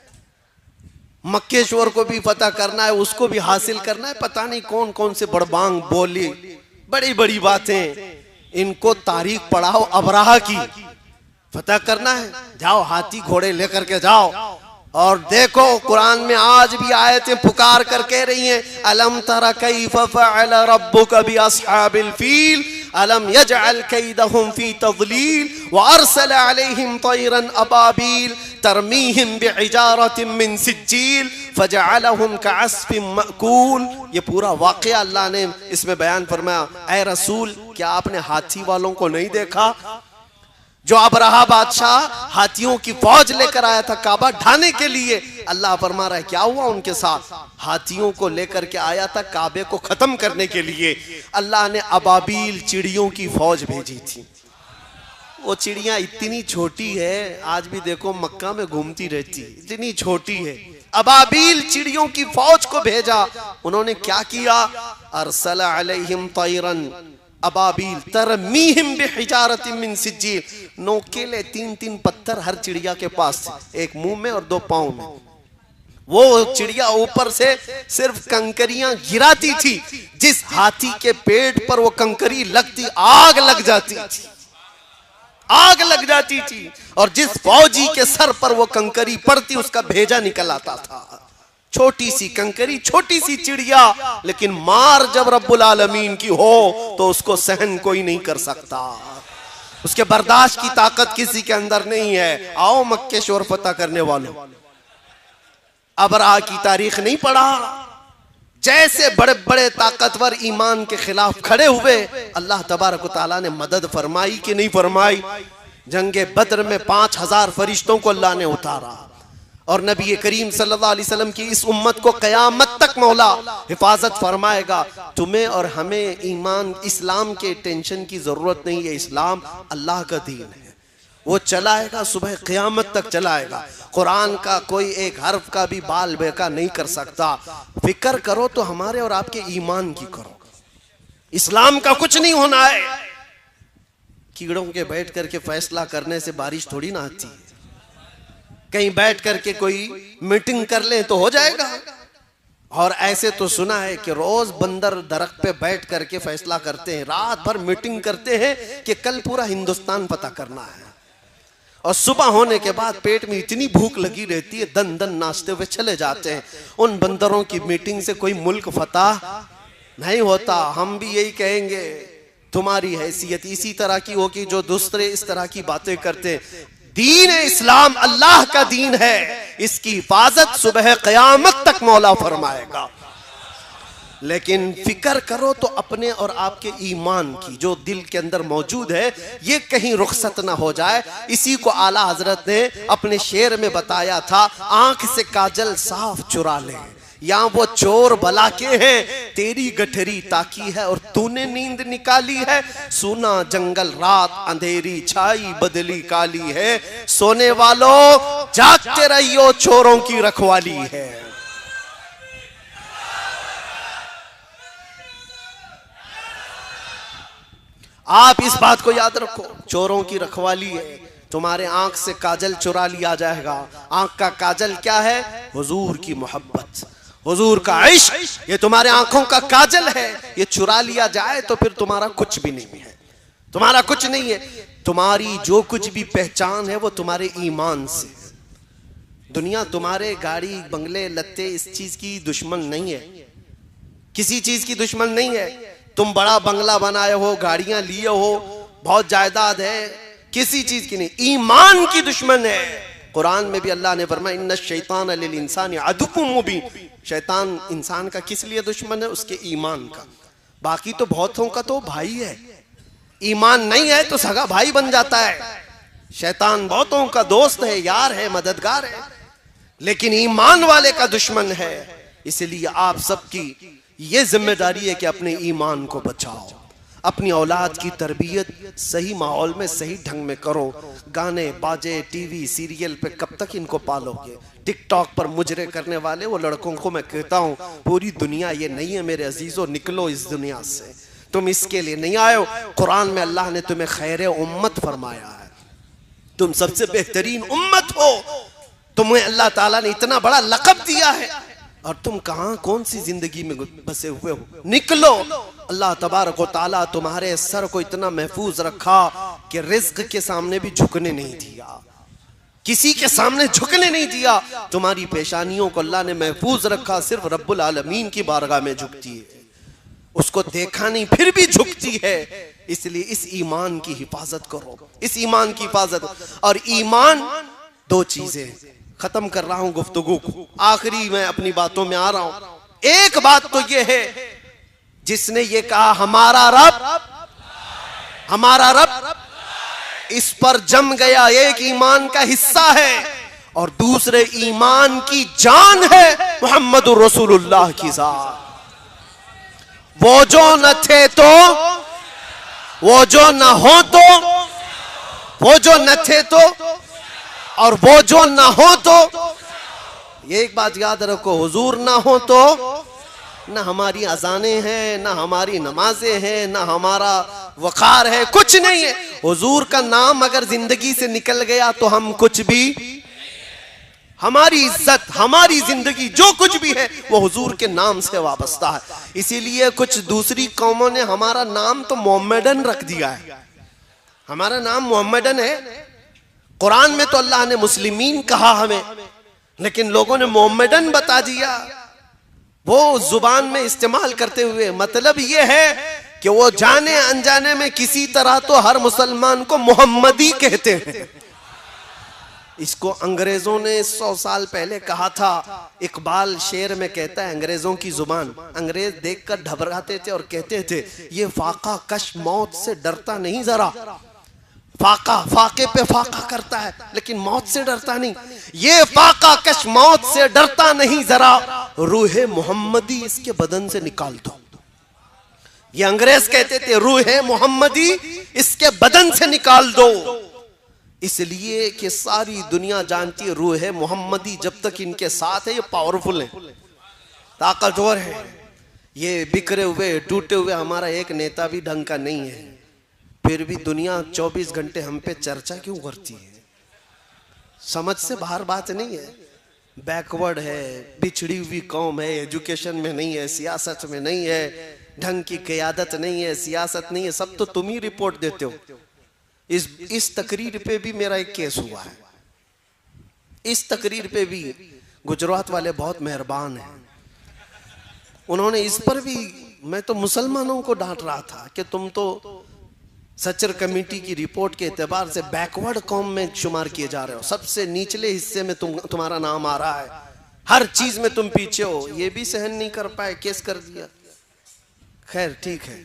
मक्केश्वर को भी फतह करना है, उसको भी हासिल करना है। पता नहीं कौन कौन से बड़बांग बोली, बड़ी बड़ी बातें। इनको तारीख पढ़ाओ, अबराहा की फतह करना है, जाओ हाथी घोड़े लेकर के जाओ। और देखो कुरान में आज भी आयतें पुकार कर कह रही हैं, अलम तरा कैफ फअल रब्बुका बि अस्हाबिल फील अलम यजअल कैदहुम फी तज़लील व अरसल अलैहिम तयरन अबाबील तरमीहिम बिहिजारतिन मिन सिज्जील फजअलहुम कअस्फिन मअकूल। ये पूरा वाक़या अल्लाह ने इसमें बयान फरमाया। ऐ रसूल, क्या आपने हाथी वालों को नहीं देखा? जो अबरहा बादशाह हाथियों की फौज लेकर आया था काबा ढाने के लिए। अल्लाह फरमा रहा है क्या हुआ उनके साथ? हाथियों को लेकर के आया था काबे को खत्म करने के लिए। अल्लाह ने अबाबील चिड़ियों की फौज भेजी थी। वो चिड़िया इतनी छोटी है, आज भी देखो मक्का में घूमती रहती, इतनी छोटी है। अबाबील चिड़ियों की फौज को भेजा। उन्होंने क्या किया? अरसल अलैहिम तयरन अबाबील तरमीहिम बिहिजारतिन मिन सिज्जील। नोकेले 3-3 पत्थर हर चिड़िया के पास, एक मुंह में और 2 पांव में। वो चिड़िया ऊपर से सिर्फ कंकरियां गिराती थी, जिस हाथी के पेट पर वो कंकरी लगती आग लग जाती थी, आग लग जाती थी। और जिस फौजी के सर पर वो कंकरी पड़ती उसका भेजा निकल आता था। छोटी सी कंकरी, छोटी सी चिड़िया, लेकिन मार जब रब्बुल आलमीन की हो तो उसको सहन कोई नहीं कर सकता। उसके बर्दाश्त की ताकत किसी के अंदर नहीं है। आओ मक्के शोर फतह करने वालों, अबरहा की तारीख नहीं पढ़ा? जैसे बड़े बड़े ताकतवर ईमान के खिलाफ खड़े हुए, अल्लाह तबारक व तआला ने मदद फरमाई कि नहीं फरमाई? जंगे बद्र में 5000 फरिश्तों को अल्लाह ने उतारा। और नबी करीम सल्लल्लाहु अलैहि वसल्लम की इस उम्मत को क़यामत तक मौला हिफाजत फरमाएगा। तुम्हें और हमें ईमान इस्लाम के टेंशन की जरूरत नहीं है। इस्लाम अल्लाह का दीन है, वो चलाएगा, सुबह क़यामत तक चलाएगा। कुरान का कोई एक हर्फ का भी बाल बेका नहीं कर सकता। फिक्र करो तो हमारे और आपके ईमान की करो। इस्लाम का कुछ नहीं होना है। कीड़ों के बैठ करके फैसला करने से बारिश थोड़ी ना आती है। कहीं बैठ करके कोई मीटिंग कर ले तो हो जाएगा। और ऐसे तो सुना है कि रोज बंदर दरख्त पे बैठ करके फैसला करते हैं, रात भर मीटिंग करते हैं कि कल पूरा हिंदुस्तान पता करना है। और सुबह होने के बाद पेट में इतनी भूख लगी रहती है, दन दन नाचते हुए चले जाते हैं। उन बंदरों की मीटिंग से कोई मुल्क फतह नहीं होता। हम भी यही कहेंगे, तुम्हारी हैसियत इसी तरह की होगी जो दूसरे इस तरह की बातें करते हैं। दीन इस्लाम अल्लाह का दीन है, इसकी हिफाजत सुबह क़यामत तक मौला फरमाएगा। लेकिन फिक्र करो तो अपने और आपके ईमान की, जो दिल के अंदर मौजूद है, ये कहीं रुखसत ना हो जाए। इसी को आला हजरत ने अपने शेर में बताया था, आंख से काजल साफ चुरा ले, यहाँ वो चोर भला के हैं, तेरी गठरी ताकी है और तूने नींद निकाली है। सुना जंगल रात अंधेरी छाई बदली काली है, सोने वालों जागते रहियो चोरों की रखवाली है। आप इस बात को याद रखो, चोरों की रखवाली है। तुम्हारे आंख से काजल चुरा लिया जाएगा। आंख का काजल क्या है? हुजूर की मोहब्बत, हुजूर का इश्क, ये तुम्हारे आंखों का काजल है। ये चुरा लिया जाए तो फिर तुम्हारा कुछ भी नहीं है, तुम्हारा कुछ नहीं है। तुम्हारी जो कुछ भी पहचान है वो तुम्हारे ईमान से। दुनिया तुम्हारे गाड़ी बंगले लत्ते इस चीज की दुश्मन नहीं है, किसी चीज की दुश्मन नहीं है। तुम बड़ा बंगला बनाए हो, गाड़ियां लिए हो, बहुत जायदाद है, किसी चीज की नहीं, ईमान की दुश्मन है। कुरान में भी अल्लाह ने फरमाया, इन्ना शैतान लिल इंसान अदुव्वुम मुबीन। शैतान इंसान का किस लिए दुश्मन है? उसके ईमान का। बाकी तो बहुतों का तो भाई है, ईमान नहीं है तो सगा भाई बन जाता है। शैतान बहुतों का दोस्त है, यार है, मददगार है, लेकिन ईमान वाले का दुश्मन है। इसलिए आप सबकी ये जिम्मेदारी है कि अपने ईमान को बचाओ, अपनी औलाद की तरबियत सही माहौल में सही ढंग में करो। गाने बाजे टीवी सीरियल पे कब तक इनको पालोगे? टिकटॉक पर मुजरे करने वाले वो लड़कों को मैं कहता हूँ, पूरी दुनिया ये नहीं है मेरे अजीजों, निकलो इस दुनिया से। तुम इसके लिए नहीं आए हो। कुरान में अल्लाह ने तुम्हें खैर उम्मत फरमाया है, तुम सबसे बेहतरीन उम्मत हो। तुम्हें अल्लाह ताला ने इतना बड़ा लक़ब दिया है और तुम कहां कौन सी जिंदगी में बसे हुए हो? निकलो। अल्लाह तबारक व तआला तुम्हारे सर को इतना महफूज रखा कि रिज्क के सामने भी झुकने नहीं दिया, किसी के सामने झुकने नहीं दिया। तुम्हारी पेशानियों को अल्लाह ने महफूज रखा, सिर्फ रब्बुल आलमीन की बारगाह में झुकती है, उसको देखा नहीं फिर भी झुकती है। इसलिए इस ईमान की हिफाजत करो, इस ईमान की हिफाजत। और ईमान दो चीजें, खत्म कर रहा हूं गुफ्तगू को, आखिरी मैं अपनी बातों में आ रहा हूं। एक बात तो यह है, जिसने ये कहा हमारा रब, इस पर जम गया, एक ईमान का हिस्सा है। और दूसरे ईमान की जान है मुहम्मदुर रसूलुल्लाह की जात। वो जो न थे तो, वो जो न हो तो, वो जो न थे तो, और वो जो ना हो तो। ये एक बात याद रखो, हुजूर ना हो तो ना हमारी अजानें हैं, ना हमारी नमाजें हैं, ना हमारा वक़ार है, कुछ नहीं है। हुजूर का नाम अगर जिंदगी से निकल गया तो हम कुछ भी, हमारी इज्जत, हमारी जिंदगी, जो कुछ भी है वो हुजूर के नाम से वाबस्ता है। इसीलिए कुछ दूसरी कौमों ने हमारा नाम तो मोहम्मदन रख दिया है, हमारा नाम मोहम्मदन है। कुरान में तो अल्लाह ने मुस्लिमीन कहा हमें, लेकिन लोगों ने मोहम्मदन बता दिया, वो जुबान में इस्तेमाल करते हुए। मतलब ये है कि वो जाने अनजाने में किसी तरह तो हर मुसलमान को मोहम्मदी कहते हैं। इसको अंग्रेजों ने 100 साल पहले कहा था। इकबाल शेर में कहता है, अंग्रेजों की जुबान, अंग्रेज देखकर घबराते थे और कहते थे, ये फाका कश मौत से डरता नहीं जरा। फाका फाके पे फाका करता है लेकिन मौत से डरता नहीं। ये फाका कश मौत से डरता नहीं जरा, रूहे मोहम्मदी इसके बदन से निकाल दो। ये अंग्रेज कहते थे, रूहे मोहम्मदी इसके बदन से निकाल दो। इसलिए कि सारी दुनिया जानती है रूहे मोहम्मदी जब तक इनके साथ है ये पावरफुल है, ताकतवर है। ये बिखरे हुए टूटे हुए हमारा एक नेता भी ढंग का नहीं है, फिर भी दुनिया 24 घंटे हम पे चर्चा क्यों करती है? समझ से बाहर बात नहीं है। बैकवर्ड है, बिछड़ी हुई कौम है, एजुकेशन में नहीं है, सियासत में नहीं है, ढंग की क़यादत नहीं है, सियासत नहीं है, सब तो तुम ही रिपोर्ट देते हो। इस तकरीर पे भी मेरा एक केस हुआ है। इस तकरीर पे भी गुजरात वाले बहुत मेहरबान हैं, उन्होंने इस पर भी, मैं तो मुसलमानों को डांट रहा था कि तुम तो सचर कमेटी की रिपोर्ट के एतबार से बैकवर्ड कौम में शुमार किए जा रहे हो, सबसे निचले हिस्से में तुम्हारा नाम आ रहा है, हर चीज में तुम पीछे हो। ये भी सहन नहीं कर पाए, केस कर दिया। खैर ठीक है,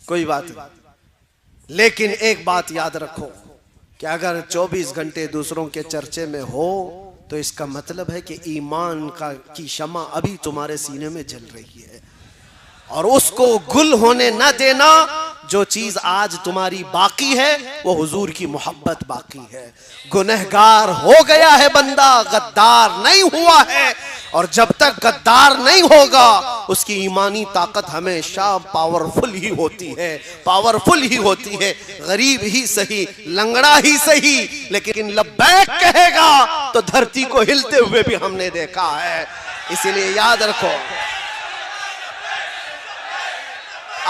कोई बात नहीं, लेकिन एक बात याद रखो कि अगर 24 घंटे दूसरों के चर्चे में हो तो इसका मतलब है कि ईमान की शमा अभी तुम्हारे सीने में जल रही है, और उसको गुल होने न देना। जो चीज आज तुम्हारी बाकी है वो हुजूर की मोहब्बत बाकी है। गुनहगार हो गया है बंदा, गद्दार नहीं हुआ है, और जब तक गद्दार नहीं होगा उसकी ईमानी ताकत हमेशा पावरफुल ही होती है, पावरफुल ही होती है। गरीब ही सही, लंगड़ा ही सही, लेकिन लब्बैक कहेगा तो धरती को हिलते हुए भी हमने देखा है। इसलिए याद रखो,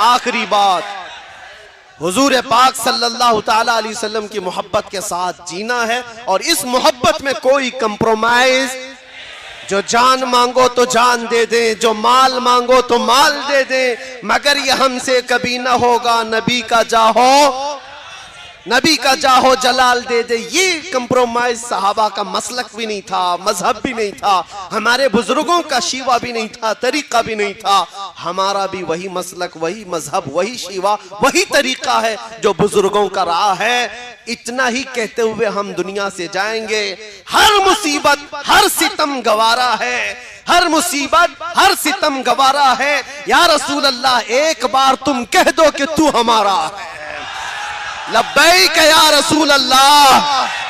आखिरी बात, हुजूर पाक सल्लल्लाहु ताला अलैहि वसल्लम की मोहब्बत के साथ जीना है, और इस मोहब्बत में कोई कंप्रोमाइज, जो जान मांगो तो जान दे दे, जो माल मांगो तो माल दे दे, मगर ये हमसे कभी ना होगा, नबी का जाहो जलाल दे दे। ये कंप्रोमाइज सहाबा का मसलक भी नहीं था, मजहब भी नहीं था, हमारे बुजुर्गों का शीवा भी नहीं था, तरीका भी नहीं था। हमारा भी वही मसलक, वही मजहब, वही शीवा, वही तरीका है जो बुजुर्गों का रहा है। इतना ही कहते हुए हम दुनिया से जाएंगे। हर मुसीबत, हर सितम गवारा है, हर मुसीबत, हर सितम गवारा है। या रसूल अल्लाह, एक बार तुम कह दो कि तू हमारा है। लब्बैक या रसूल अल्लाह।